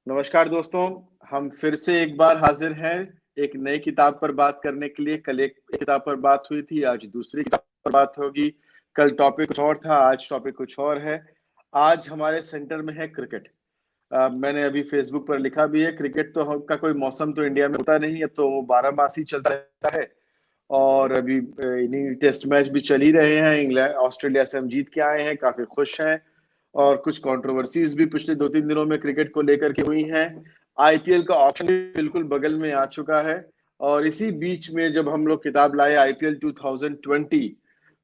नमस्कार दोस्तों, हम फिर से एक बार हाजिर हैं एक नई किताब पर बात करने के लिए। कल एक किताब पर बात हुई थी, आज दूसरी किताब पर बात होगी। कल टॉपिक कुछ और था, आज टॉपिक कुछ और है। आज हमारे सेंटर में है क्रिकेट। मैंने अभी फेसबुक पर लिखा भी है, क्रिकेट का कोई मौसम तो इंडिया में होता नहीं, अब तो वो 12 मासी चलता रहता है। और अभी इन्हीं टेस्ट मैच भी चल ही रहे हैं। इंग्लैंड ऑस्ट्रेलिया से हम जीत के आए हैं, काफी खुश हैं। और कुछ कंट्रोवर्सीज भी पिछले 2-3 दिनों में क्रिकेट को लेकर के हुई हैं। आईपीएल का ऑप्शन भी बिल्कुल बगल में आ चुका है। और इसी बीच में जब हम लोग किताब लाए आईपीएल 2020,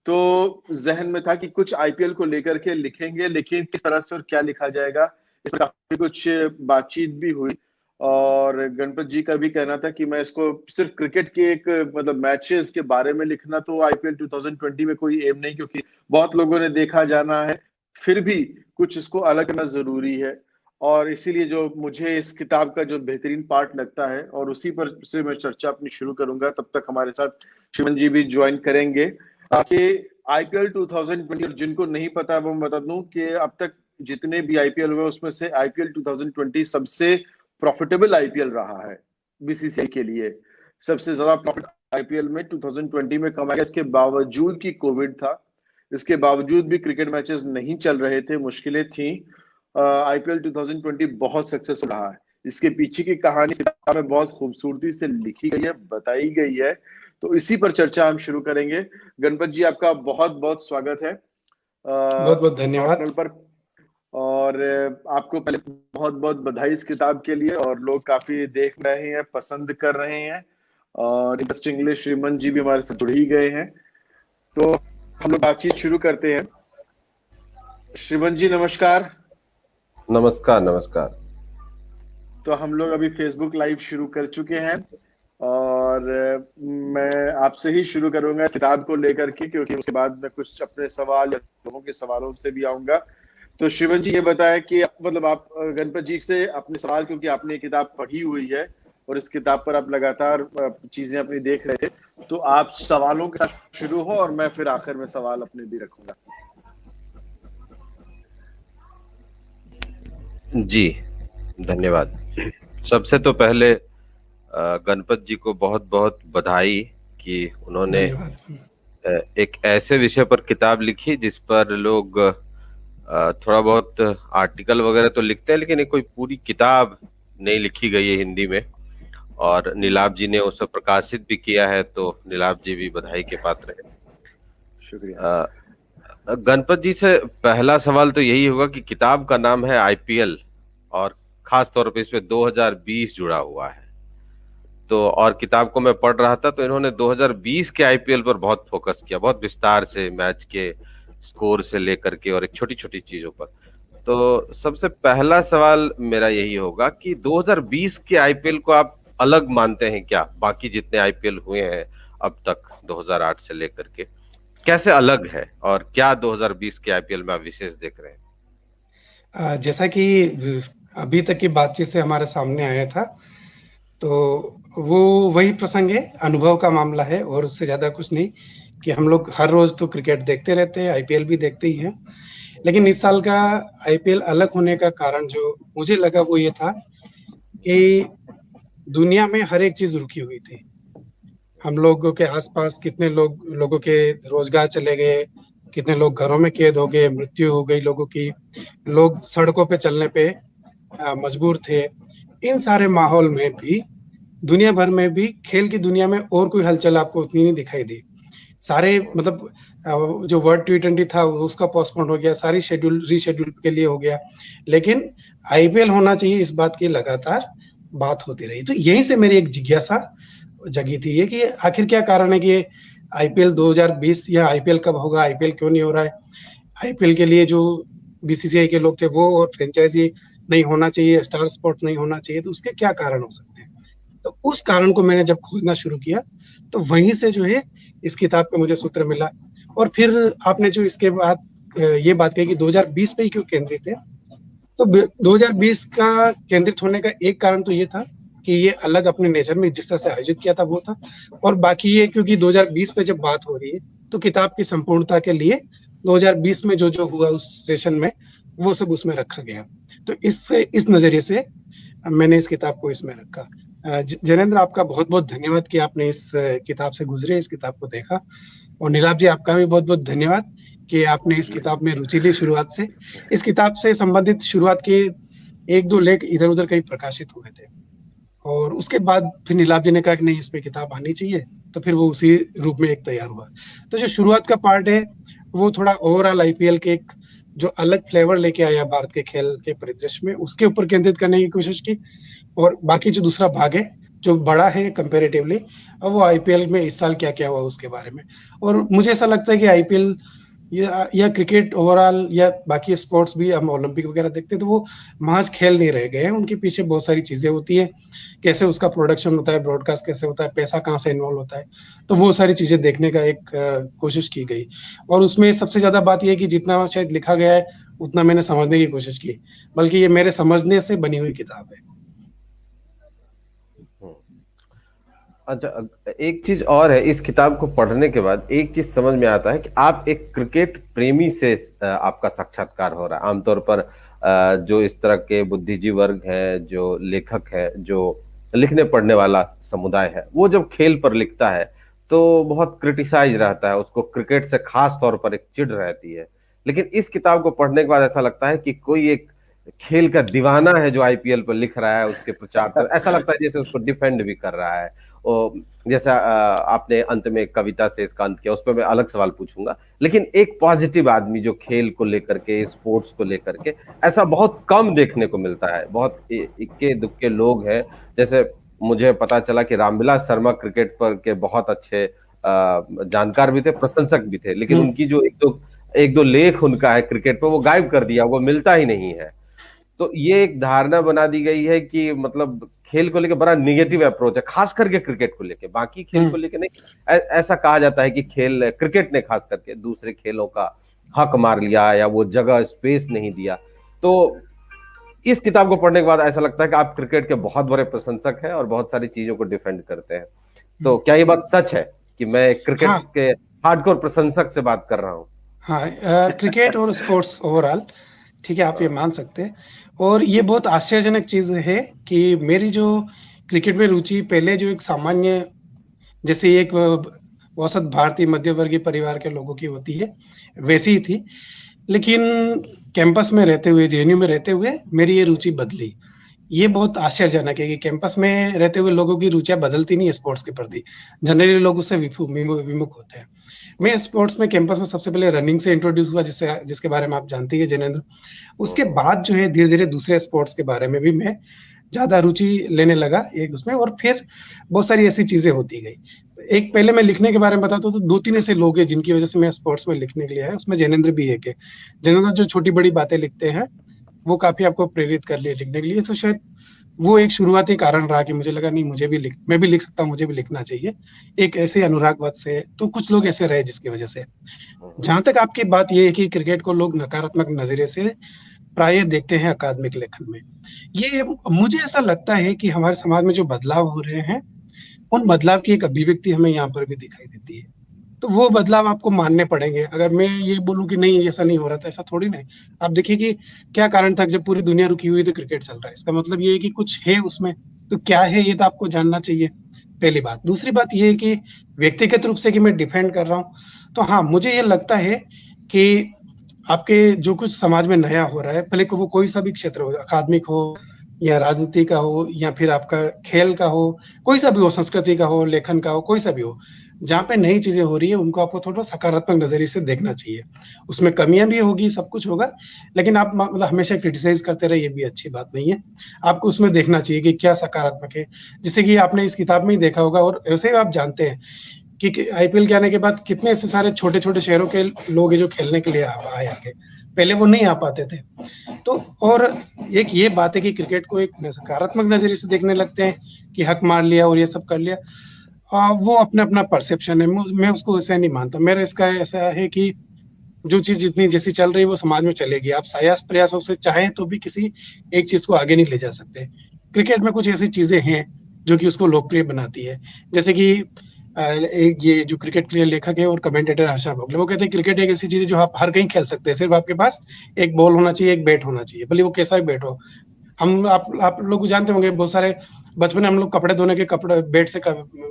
तो जहन में था कि कुछ आईपीएल को लेकर के लिखेंगे, लेकिन किस तरह से और क्या लिखा जाएगा, इस पर काफी कुछ बातचीत भी हुई। और गणपत जी का भी कहना था कि मैं इसको सिर्फ क्रिकेट के एक मतलब मैचेस के बारे में लिखना, तो आईपीएल 2020 में कोई एम नहीं, क्योंकि बहुत लोगों ने देखा जाना है। फिर भी कुछ इसको अलग करना जरूरी है। और इसीलिए जो मुझे इस किताब का जो बेहतरीन पार्ट लगता है, और उसी पर से मैं चर्चा अपनी शुरू करूंगा। तब तक हमारे साथ शिवन जी भी ज्वाइन करेंगे कि आईपीएल 2020, और जिनको नहीं पता वो मैं बता दूं कि अब तक जितने भी आईपीएल हुए उसमें से आईपीएल 2020 सबसे प्रॉफिटेबल आईपीएल रहा है बीसीसीआई के लिए। सबसे ज्यादा प्रॉफिट आईपीएल में 2020 में कमाया। इसके बावजूद कि कोविड था, इसके बावजूद भी क्रिकेट मैचेस नहीं चल रहे थे, मुश्किलें थी। आईपीएल 2020 बहुत सक्सेसफुल रहा है। इसके पीछे की कहानी किताब में बहुत खूबसूरती से लिखी गई है, बताई गई है। तो इसी पर चर्चा हम शुरू करेंगे। गणपत जी, आपका बहुत बहुत स्वागत है बहुत बहुत धन्यवाद। पर। और आपको पहले बहुत बहुत बधाई इस किताब के लिए। और लोग काफी देख रहे हैं, पसंद कर रहे हैं। और इंटरेस्टिंगली श्रीमन जी भी हमारे साथ जुड़ ही गए हैं। तो हम लोग बातचीत शुरू करते हैं। श्रीमन जी नमस्कार। नमस्कार नमस्कार। तो हम लोग अभी फेसबुक लाइव शुरू कर चुके हैं, और मैं आपसे ही शुरू करूंगा किताब को लेकर के, क्योंकि उसके बाद मैं कुछ अपने सवाल या लोगों के सवालों से भी आऊंगा। तो शिवन जी ये बताया कि मतलब आप गणपत जी से अपने सवाल, क्योंकि आपने ये किताब पढ़ी हुई है और इस किताब पर आप लगातार चीजें अपनी देख रहे थे, तो आप सवालों के साथ शुरू हो और मैं फिर आखिर में सवाल अपने भी रखूंगा। जी धन्यवाद। सबसे तो पहले गणपत जी को बहुत बहुत बधाई कि उन्होंने एक ऐसे विषय पर किताब लिखी जिस पर लोग थोड़ा बहुत आर्टिकल वगैरह तो लिखते हैं, लेकिन कोई पूरी किताब नहीं लिखी गई है हिंदी में। और नीलाभ जी ने उसे प्रकाशित भी किया है, तो नीलाभ जी भी बधाई के पात्र हैं। शुक्रिया। गणपत जी से पहला सवाल तो यही होगा कि किताब का नाम है आईपीएल, और खास तौर पे इसमें 2020 जुड़ा हुआ है। तो और किताब को मैं पढ़ रहा था तो इन्होंने 2020 के आईपीएल पर बहुत फोकस किया, बहुत विस्तार से, मैच के स्कोर से लेकर के और एक छोटी छोटी चीजों पर। तो सबसे पहला सवाल मेरा यही होगा कि 2020 के आईपीएल को आप अलग मानते हैं क्या? बाकी जितने आईपीएल हुए हैं अब तक 2008 से लेकर के, कैसे अलग है? और क्या 2020 के आईपीएल में आप विशेष देख रहे हैं? जैसा कि अभी तक की बातचीत से हमारे सामने आया था, तो वो वही प्रसंग है, अनुभव का मामला है और उससे ज्यादा कुछ नहीं। कि हम लोग हर रोज तो क्रिकेट देखते रहते हैं, आईपीएल भी देखते ही हैं, लेकिन इस साल का आईपीएल अलग होने का कारण जो मुझे लगा वो ये था कि दुनिया में हर एक चीज रुकी हुई थी। हम लोगों के आसपास कितने लोगों के रोजगार चले गए, कितने लोग घरों में कैद हो गए, मृत्यु हो गई लोगों की, लोग सड़कों पे चलने पे मजबूर थे। इन सारे माहौल में भी दुनिया भर में भी खेल की दुनिया में और कोई हलचल आपको उतनी नहीं दिखाई दी। सारे मतलब जो वर्ल्ड T20 था उसका पोस्टपोन हो गया, सारी रीशेड्यूल के लिए हो गया, लेकिन आईपीएल होना चाहिए इस बात की लगातार बात होती रही। तो यहीं से मेरी एक जिज्ञासा जगी थी ये कि आखिर क्या कारण है कि आईपीएल 2020 या आईपीएल कब होगा, आईपीएल क्यों नहीं हो रहा है। आईपीएल के लिए जो बीसीसीआई के लोग थे वो और फ्रेंचाइजी नहीं होना चाहिए, स्टार स्पोर्ट्स नहीं होना चाहिए, तो उसके क्या कारण हो सकते हैं। तो उस कारण को मैंने जब खोजना शुरू किया तो वहीं से जो है इस किताब का मुझे सूत्र मिला। और फिर आपने जो इसके बाद ये बात कही कि 2020 पे ही क्यों केंद्रित है, तो 2020 का केंद्रित होने का एक कारण तो ये था कि ये अलग अपने नेचर में जिस तरह से आयोजित किया था वो था, और बाकी ये क्योंकि 2020 पे जब बात हो रही है तो किताब की संपूर्णता के लिए 2020 में जो जो हुआ उस सेशन में वो सब उसमें रखा गया। तो इस नजरिए से मैंने इस किताब को इसमें रखा। जैनेंद्र, आपका बहुत बहुत धन्यवाद कि आपने इस किताब से गुजरे, इस किताब को देखा। और नीलाभ जी, आपका भी बहुत बहुत धन्यवाद कि आपने इस किताब में रुचि ली शुरुआत से। इस किताब से संबंधित शुरुआत के एक दो लेख इधर उधर कहीं प्रकाशित हुए थे, और उसके बाद फिर नीलाभ जी ने कहा कि नहीं, इस पे किताब आनी चाहिए, तो फिर वो उसी रूप में एक तैयार हुआ। तो जो शुरुआत का पार्ट है वो थोड़ा ओवरऑल आईपीएल के एक जो अलग फ्लेवर लेके आया भारत के खेल के परिदृश्य में, उसके ऊपर केंद्रित करने की कोशिश की। और बाकी जो दूसरा भाग है जो बड़ा है कंपैरेटिवली, अब वो आईपीएल में इस साल क्या क्या हुआ उसके बारे में। और मुझे ऐसा लगता है कि आईपीएल या क्रिकेट ओवरऑल या बाकी स्पोर्ट्स भी, हम ओलंपिक वगैरह देखते हैं तो वो महज खेल नहीं रह गए हैं, उनके पीछे बहुत सारी चीजें होती है, कैसे उसका प्रोडक्शन होता है, ब्रॉडकास्ट कैसे होता है, पैसा कहाँ से इन्वॉल्व होता है। तो वो सारी चीजें देखने का एक कोशिश की गई। और उसमें सबसे ज्यादा बात यह है कि जितना शायद लिखा गया है उतना मैंने समझने की कोशिश की, बल्कि ये मेरे समझने से बनी हुई किताब है। अच्छा, एक चीज और है, इस किताब को पढ़ने के बाद एक चीज समझ में आता है कि आप एक क्रिकेट प्रेमी से आपका साक्षात्कार हो रहा है। आमतौर पर जो इस तरह के बुद्धिजीवी वर्ग है, जो लेखक है, जो लिखने पढ़ने वाला समुदाय है, वो जब खेल पर लिखता है तो बहुत क्रिटिसाइज रहता है, उसको क्रिकेट से खास तौर पर एक चिढ़ रहती है। लेकिन इस किताब को पढ़ने के बाद ऐसा लगता है कि कोई एक खेल का दीवाना है जो आईपीएल पर लिख रहा है, उसके प्रचार पर ऐसा लगता है जैसे उसको डिफेंड भी कर रहा है। और जैसा आपने अंत में कविता से इसका अंत किया, उस पर मैं अलग सवाल पूछूंगा, लेकिन एक पॉजिटिव आदमी जो खेल को लेकर के, स्पोर्ट्स को लेकर के, ऐसा बहुत कम देखने को मिलता है। बहुत इक्के दुक्के लोग हैं। जैसे मुझे पता चला कि रामविलास शर्मा क्रिकेट पर के बहुत अच्छे जानकार भी थे, प्रशंसक भी थे, लेकिन उनकी जो एक दो लेख उनका है क्रिकेट पर, वो गायब कर दिया, वो मिलता ही नहीं है। तो ये एक धारणा बना दी गई है कि मतलब खेल को लेकर बड़ा निगेटिव अप्रोच है, खास करके क्रिकेट को लेकर, बाकी खेल को लेकर नहीं। ऐसा कहा जाता है कि खेल, क्रिकेट ने खास करके दूसरे खेलों का हक मार लिया या वो जगह स्पेस नहीं दिया। तो इस किताब को पढ़ने के बाद ऐसा लगता है कि आप क्रिकेट के बहुत बड़े प्रशंसक हैं और बहुत सारी चीजों को डिफेंड करते हैं। तो क्या ये बात सच है कि मैं क्रिकेट के हार्डकोर प्रशंसक से बात कर रहा हूँ? हाँ, क्रिकेट और स्पोर्ट्स ओवरऑल, ठीक है, आप ये मान सकते हैं। और ये बहुत आश्चर्यजनक चीज है कि मेरी जो क्रिकेट में रुचि पहले जो एक सामान्य, जैसे एक औसत भारतीय मध्य वर्गीय परिवार के लोगों की होती है, वैसी ही थी। लेकिन कैंपस में रहते हुए, जेएनयू में रहते हुए मेरी ये रुचि बदली। ये बहुत आश्चर्यजनक है कि कैंपस में रहते हुए लोगों की रुचियां बदलती नहीं है स्पोर्ट्स के प्रति। जनरली लोग उससे विमुख होते हैं। मैं स्पोर्ट्स में कैंपस में सबसे पहले रनिंग से इंट्रोड्यूस हुआ, जिसके बारे में आप जानते हैं जैनेंद्र। उसके बाद जो है धीरे धीरे दूसरे स्पोर्ट्स के बारे में भी मैं ज्यादा रुचि लेने लगा एक उसमें, और फिर बहुत सारी ऐसी चीजें होती गई। एक पहले मैं लिखने के बारे में बताता हूँ तो दो तीन ऐसे लोग हैं जिनकी वजह से मैं स्पोर्ट्स में लिखने के लिए आया, उसमें जैनेंद्र भी एक है। जैनेंद्र जो छोटी बड़ी बातें लिखते हैं वो काफी आपको प्रेरित कर लिया लिखने के लिए। तो शायद वो एक शुरुआती कारण रहा कि मुझे लगा नहीं, मैं भी लिख सकता हूँ, मुझे भी लिखना चाहिए। एक ऐसे अनुरागवत से तो कुछ लोग ऐसे रहे जिसकी वजह से। जहां तक आपकी बात ये है कि क्रिकेट को लोग नकारात्मक नजरिए से प्राय देखते हैं अकादमिक लेखन में, ये मुझे ऐसा लगता है कि हमारे समाज में जो बदलाव हो रहे हैं उन बदलाव की एक अभिव्यक्ति हमें यहाँ पर भी दिखाई देती है। तो वो बदलाव आपको मानने पड़ेंगे। अगर मैं ये बोलूं कि नहीं ऐसा नहीं हो रहा था, ऐसा थोड़ी नहीं। आप देखिए कि क्या कारण था जब पूरी दुनिया रुकी हुई तो क्रिकेट चल रहा है, इसका मतलब ये है कि कुछ है उसमें। तो क्या है ये तो आपको जानना चाहिए, पहली बात। दूसरी बात ये है कि व्यक्तिगत रूप से कि मैं डिफेंड कर रहा हूँ, तो हाँ, मुझे ये लगता है कि आपके जो कुछ समाज में नया हो रहा है, भले वो कोई सा भी क्षेत्र हो, अकादमिक हो या राजनीति का हो या फिर आपका खेल का हो, कोई सा भी हो, संस्कृति का हो, लेखन का हो, कोई सा भी हो, जहाँ पे नई चीजें हो रही है उनको आपको थोड़ा सकारात्मक नजरिए से देखना चाहिए। उसमें कमियां भी होगी, सब कुछ होगा, लेकिन आप मतलब हमेशा क्रिटिसाइज करते रहे, ये भी अच्छी बात नहीं है। आपको उसमें देखना चाहिए कि क्या सकारात्मक है। जैसे कि आपने इस किताब में ही देखा होगा, और ऐसे ही आप जानते हैं कि आईपीएल के आने के बाद कितने ऐसे सारे छोटे छोटे शहरों के लोग हैं जो खेलने के लिए आए आके, पहले वो नहीं आ पाते थे। तो और एक ये बात है कि क्रिकेट को एक सकारात्मक नजरिए से देखने लगते हैं कि हक मार लिया और ये सब कर लिया। वो अपना अपना परसेप्शन है, मैं उसको ऐसा नहीं मानता। मेरा इसका ऐसा है कि जो चीज जितनी जैसी चल रही है वो समाज में चलेगी। आप सायास प्रयासों से चाहें तो भी किसी एक चीज को आगे नहीं ले जा सकते। क्रिकेट में कुछ ऐसी चीजें हैं जो कि उसको लोकप्रिय बनाती है। जैसे कि एक ये जो क्रिकेट के लिए लेखक है और कमेंटेटर हर्षा भोगले, वो कहते हैं क्रिकेट एक ऐसी चीज है जो आप हर कहीं खेल सकते हैं, सिर्फ आपके पास एक बॉल होना चाहिए, एक बैट होना चाहिए, भले वो कैसा भी बैट हो। हम आप लोग जानते होंगे, बहुत सारे बचपन में हम लोग कपड़े धोने के कपड़े बैट से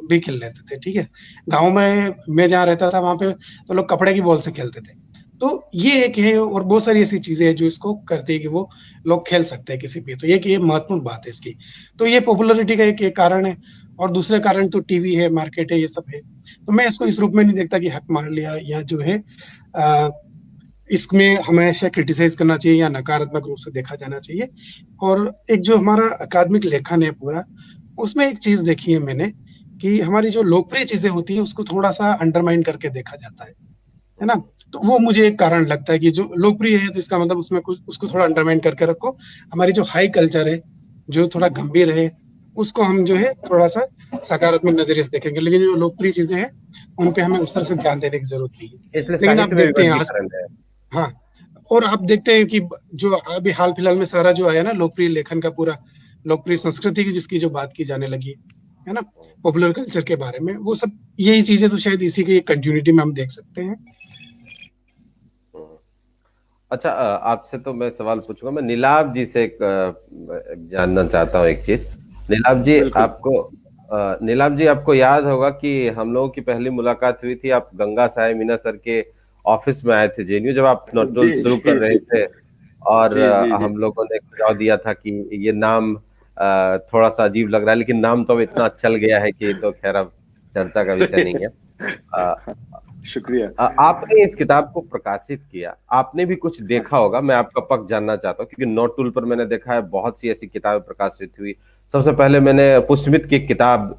भी खेल लेते थे, ठीक है। गाँव में मैं जहाँ रहता था वहां पे तो लोग कपड़े की बॉल से खेलते थे। तो ये एक है, और बहुत सारी ऐसी चीजें हैं जो इसको करती है कि वो लोग खेल सकते हैं किसी भी। तो ये महत्वपूर्ण बात है इसकी। तो ये पॉपुलैरिटी का एक कारण है, और दूसरे कारण तो टीवी है, मार्केट है, ये सब है। तो मैं इसको इस रूप में नहीं देखता कि हक मार लिया या जो है इसमें हमेशा क्रिटिसाइज करना चाहिए या नकारात्मक रूप से देखा जाना चाहिए। और एक जो हमारा अकादमिक लेखन है पूरा, उसमें एक चीज देखी है मैंने कि हमारी जो लोकप्रिय चीजें होती है उसको थोड़ा सा अंडरमाइन करके देखा जाता है ना। तो वो मुझे एक कारण लगता है कि जो लोकप्रिय है तो इसका मतलब उसमें कुछ उसको थोड़ा अंडरमाइन करके रखो। हमारी जो हाई कल्चर है, जो थोड़ा गंभीर है, उसको हम जो है थोड़ा सा सकारात्मक नजरिए से देखेंगे, लेकिन जो लोकप्रिय चीजें हैं उन पे हमें उस तरह से ध्यान देने की जरूरत नहीं है। इसलिए लेकिन आप साहित्य में भी देखते हैं आज, वर्गीकरण है। हाँ, और आप देखते हैं कि जो अभी हाल फिलहाल में सारा जो आया ना लोकप्रिय लेखन का पूरा, लोकप्रिय संस्कृति की जिसकी जो बात की जाने लगी है ना, पॉपुलर कल्चर के बारे में, वो सब यही चीजें तो शायद इसी की कंटिन्यूटी में हम देख सकते हैं। अच्छा, आपसे तो मैं सवाल पूछूंगा। मैं नीलाभ जी से एक जानना चाहता हूँ एक चीज। नीलाभ जी, आपको याद होगा कि हम लोगों की पहली मुलाकात हुई थी, आप गंगा साहेब मीना सर के ऑफिस में आए थे जेएनयू, जब आप नोटोल शुरू कर रहे थे, और हम लोगों ने सुझाव दिया था कि ये नाम थोड़ा सा अजीब लग रहा है, लेकिन नाम तो अब इतना चल गया है कि तो खैर अब चर्चा का विषय नहीं है। शुक्रिया। आपने इस किताब को प्रकाशित किया, आपने भी कुछ देखा होगा, मैं आपका पक्ष जानना चाहता हूँ, क्योंकि नोट टूल पर मैंने देखा है बहुत सी ऐसी किताबें प्रकाशित हुई। सबसे पहले मैंने पुष्पमित की किताब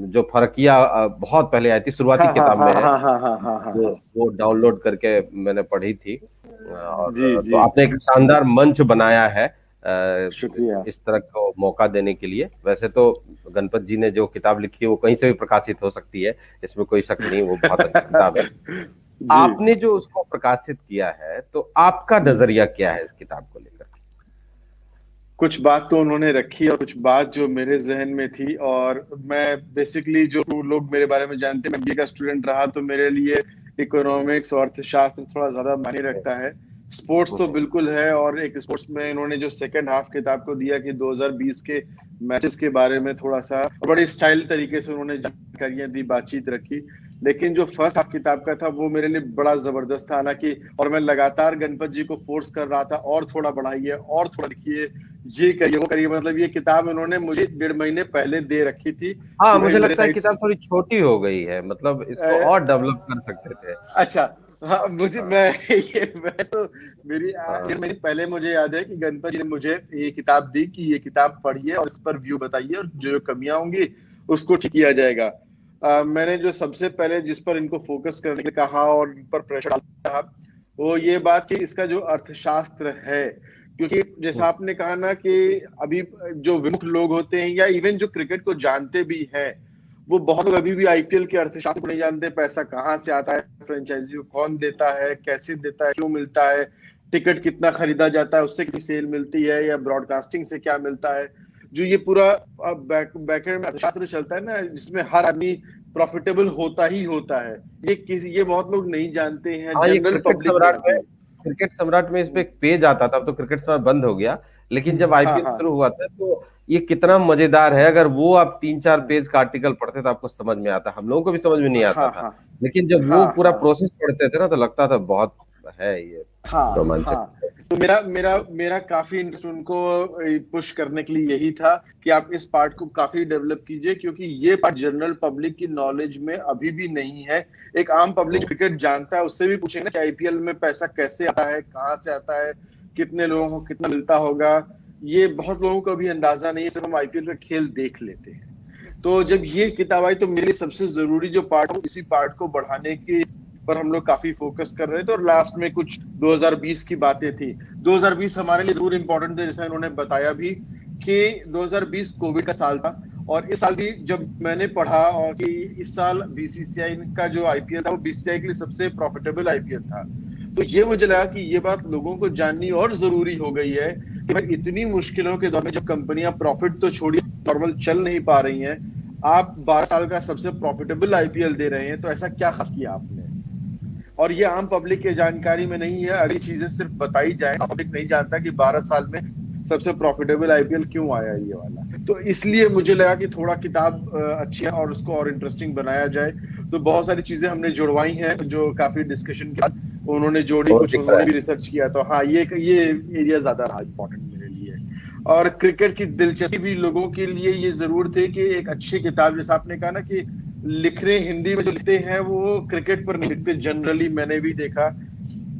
जो फरकिया बहुत पहले आई थी, शुरुआती किताब में है, वो डाउनलोड करके मैंने पढ़ी थी। और तो आपने एक शानदार मंच बनाया है शुक्रिया इस तरह को मौका देने के लिए। वैसे तो गणपत जी ने जो किताब लिखी है वो कहीं से भी प्रकाशित हो सकती है, इसमें कोई शक नहीं, वो बहुत अच्छी किताब है। आपने जो उसको प्रकाशित किया है, तो आपका नजरिया क्या है इस किताब को लेकर? कुछ बात तो उन्होंने रखी और कुछ बात जो मेरे जहन में थी, और मैं बेसिकली, जो लोग मेरे बारे में जानते हैं, मैं बीए का स्टूडेंट रहा, तो मेरे लिए इकोनॉमिक्स और अर्थशास्त्र थोड़ा ज्यादा मायने रखता है। स्पोर्ट्स तो बिल्कुल है, और एक स्पोर्ट्स में इन्होंने जो सेकंड हाफ किताब को दिया कि 2020 के मैचेस के बारे में थोड़ा सा बड़े स्टाइल तरीके से उन्होंने जानकारियां दी, बातचीत रखी। लेकिन जो फर्स्ट हाफ किताब का था वो मेरे लिए बड़ा जबरदस्त था, हालांकि, और मैं लगातार गणपत जी को फोर्स कर रहा था, और थोड़ा बढ़ाइए, और थोड़ा लिखिए, ये करिए, वो करिए। मतलब ये किताब उन्होंने मुझे 1.5 महीने पहले दे रखी थी। हाँ, मुझे लगता है किताब थोड़ी छोटी हो गई है, मतलब इसको और डेवलप कर सकते थे। अच्छा, हाँ, मुझे मैं तो मेरी 1.5 महीने पहले मुझे याद है कि गणपत जी ने मुझे ये किताब दी कि ये किताब पढ़िए और इस पर व्यू बताइए, और जो कमियां होंगी उसको ठीक किया जाएगा। मैंने जो सबसे पहले जिस पर इनको फोकस करने के कहा और इन पर प्रेशर डाला, वो ये बात कि इसका जो अर्थशास्त्र है, क्योंकि जैसा आपने कहा ना कि अभी जो विमुख लोग होते हैं या इवन जो क्रिकेट को जानते भी हैं, वो बहुत लोग अभी भी आईपीएल के अर्थशास्त्र को नहीं जानते। पैसा कहाँ से आता है, फ्रेंचाइजी को कौन देता है, कैसे देता है, क्यों मिलता है, टिकट कितना खरीदा जाता है, उससे कितनी सेल मिलती है, या ब्रॉडकास्टिंग से क्या मिलता है। जो ये पूरा बैकएंड में अर्थशास्त्र चलता है ना, जिसमें हर आदमी प्रॉफिटेबल होता ही होता है, ये बहुत लोग नहीं जानते हैं। जनरल पब्लिक, क्रिकेट सम्राट में इस पे एक पेज आता था, अब तो क्रिकेट सम्राट बंद हो गया, लेकिन जब आईपीएल शुरू हुआ था तो ये कितना मजेदार है। अगर वो आप 3-4 पेज का आर्टिकल पढ़ते तो आपको समझ में आता, हम लोगों को भी समझ में नहीं आता था, लेकिन जब वो पूरा प्रोसेस पढ़ते थे ना तो लगता था बहुत है ये रोमांचक। तो मेरा काफी इंटरेस्ट उनको पुश करने के लिए यही था कि आप इस पार्ट को काफी डेवलप कीजिए, क्योंकि ये पार्ट जनरल पब्लिक की नॉलेज में अभी भी नहीं है। एक आम पब्लिक क्रिकेट जानता है, उससे भी पूछेंगे कि आईपीएल में पैसा कैसे आता है, कहाँ से आता है, कितने लोगों को कितना मिलता होगा, ये बहुत लोगों को अभी अंदाजा नहीं है, सिर्फ हम आईपीएल का खेल देख लेते हैं। तो जब ये किताब आई तो मेरे लिए सबसे जरूरी जो पार्ट हो, इसी पार्ट को बढ़ाने की पर हम लोग काफी फोकस कर रहे थे। और लास्ट में कुछ 2020 की बातें थी। 2020 हमारे लिए जरूर इंपॉर्टेंट थे, जैसा इन्होंने बताया भी कि 2020 कोविड का साल था, और इस साल भी जब मैंने पढ़ा और कि इस साल बीसीसीआई का जो आईपीएल था वो बीसीसीआई के लिए सबसे प्रॉफिटेबल आईपीएल था, तो ये मुझे लगा कि ये बात लोगों को जाननी और जरूरी हो गई है कि भाई इतनी मुश्किलों के दौर में जब कंपनियां प्रॉफिट तो छोड़िए नॉर्मल चल नहीं पा रही हैं, आप 12 साल का सबसे प्रॉफिटेबल आईपीएल दे रहे हैं, तो ऐसा क्या खास किया आपने? और ये आम पब्लिक के जानकारी में नहीं है, अगली चीजें सिर्फ बताई जाए, पब्लिक नहीं जानता कि 12 साल में सबसे प्रॉफिटेबल आईपीएल क्यों आया ये वाला। तो इसलिए मुझे लगा कि थोड़ा किताब अच्छी है और उसको और इंटरेस्टिंग बनाया जाए। तो बहुत सारी चीजें हमने जुड़वाई हैं जो काफी डिस्कशन के बाद उन्होंने जोड़ी, कुछ उन्होंने भी रिसर्च किया। तो हाँ, ये एरिया ज्यादा रहा इम्पोर्टेंट मेरे लिए। और क्रिकेट की दिलचस्पी भी लोगों के लिए ये जरूर थे कि एक अच्छी किताब, जैसा आपने कहा ना कि लिखने हिंदी में जो लिखते हैं वो क्रिकेट पर नहीं लिखते जनरली, मैंने भी देखा।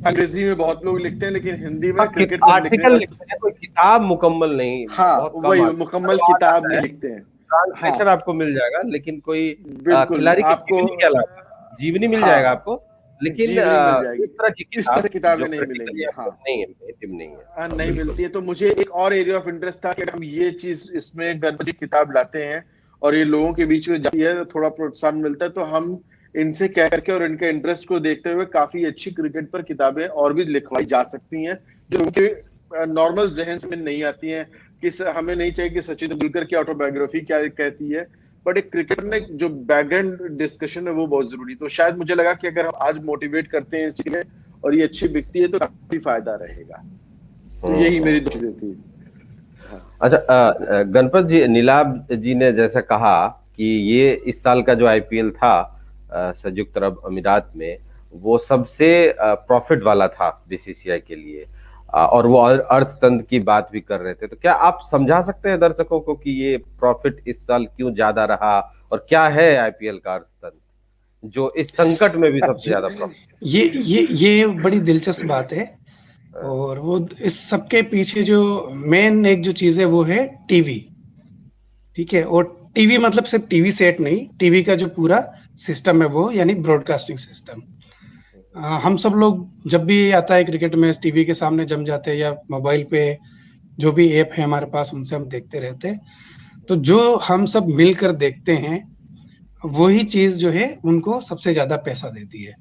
अंग्रेजी में बहुत लोग लिखते हैं लेकिन हिंदी में क्रिकेट पर आर्टिकल लिखते हैं, कोई किताब मुकम्मल नहीं। हाँ, वही मुकम्मल किताब नहीं लिखते हैं। ट्रांसलेशन आपको मिल जाएगा, लेकिन कोई खिलाड़ी की जीवनी के अलावा जीवनी मिल जाएगा आपको, लेकिन इस तरह की किताबें नहीं मिलेंगी। हाँ, नहीं मिलती है। तो मुझे एक और एरिया ऑफ इंटरेस्ट था कि हम ये चीज इसमें गणपति किताब लाते हैं और ये लोगों के बीच में जाती है तो थोड़ा प्रोत्साहन मिलता है। तो हम इनसे कह करके और इनके इंटरेस्ट को देखते हुए काफी अच्छी क्रिकेट पर किताबें और भी लिखवाई जा सकती हैं जो उनके नॉर्मल जहन में नहीं आती हैं। कि हमें नहीं चाहिए कि सचिन तेंदुलकर की ऑटोबायोग्राफी क्या कहती है, बट एक क्रिकेट में जो बैकग्राउंड डिस्कशन है वो बहुत जरूरी। तो शायद मुझे लगा कि अगर हम आज मोटिवेट करते हैं इस चीज में और ये अच्छी बिकती है तो काफी फायदा रहेगा। तो यही मेरी दो चीजें थी। अच्छा, गणपत जी, नीलाभ जी ने जैसा कहा कि ये इस साल का जो आईपीएल था संयुक्त अरब अमीरात में, वो सबसे प्रॉफिट वाला था बीसीसीआई के लिए, और वो अर्थतंत्र की बात भी कर रहे थे। तो क्या आप समझा सकते हैं दर्शकों को कि ये प्रॉफिट इस साल क्यों ज्यादा रहा और क्या है आईपीएल का अर्थतंत्र जो इस संकट में भी सबसे ज्यादा प्रॉफिट? ये बड़ी दिलचस्प बात है। और वो इस सबके पीछे जो मेन एक जो चीज है वो है टीवी। ठीक है, और टीवी मतलब सिर्फ टीवी सेट नहीं, टीवी का जो पूरा सिस्टम है वो, यानी ब्रॉडकास्टिंग सिस्टम। हम सब लोग जब भी आता है क्रिकेट मैच टीवी के सामने जम जाते हैं, या मोबाइल पे जो भी ऐप है हमारे पास उनसे हम देखते रहते हैं। तो जो हम सब मिलकर देखते हैं वही चीज जो है उनको सबसे ज्यादा पैसा देती है।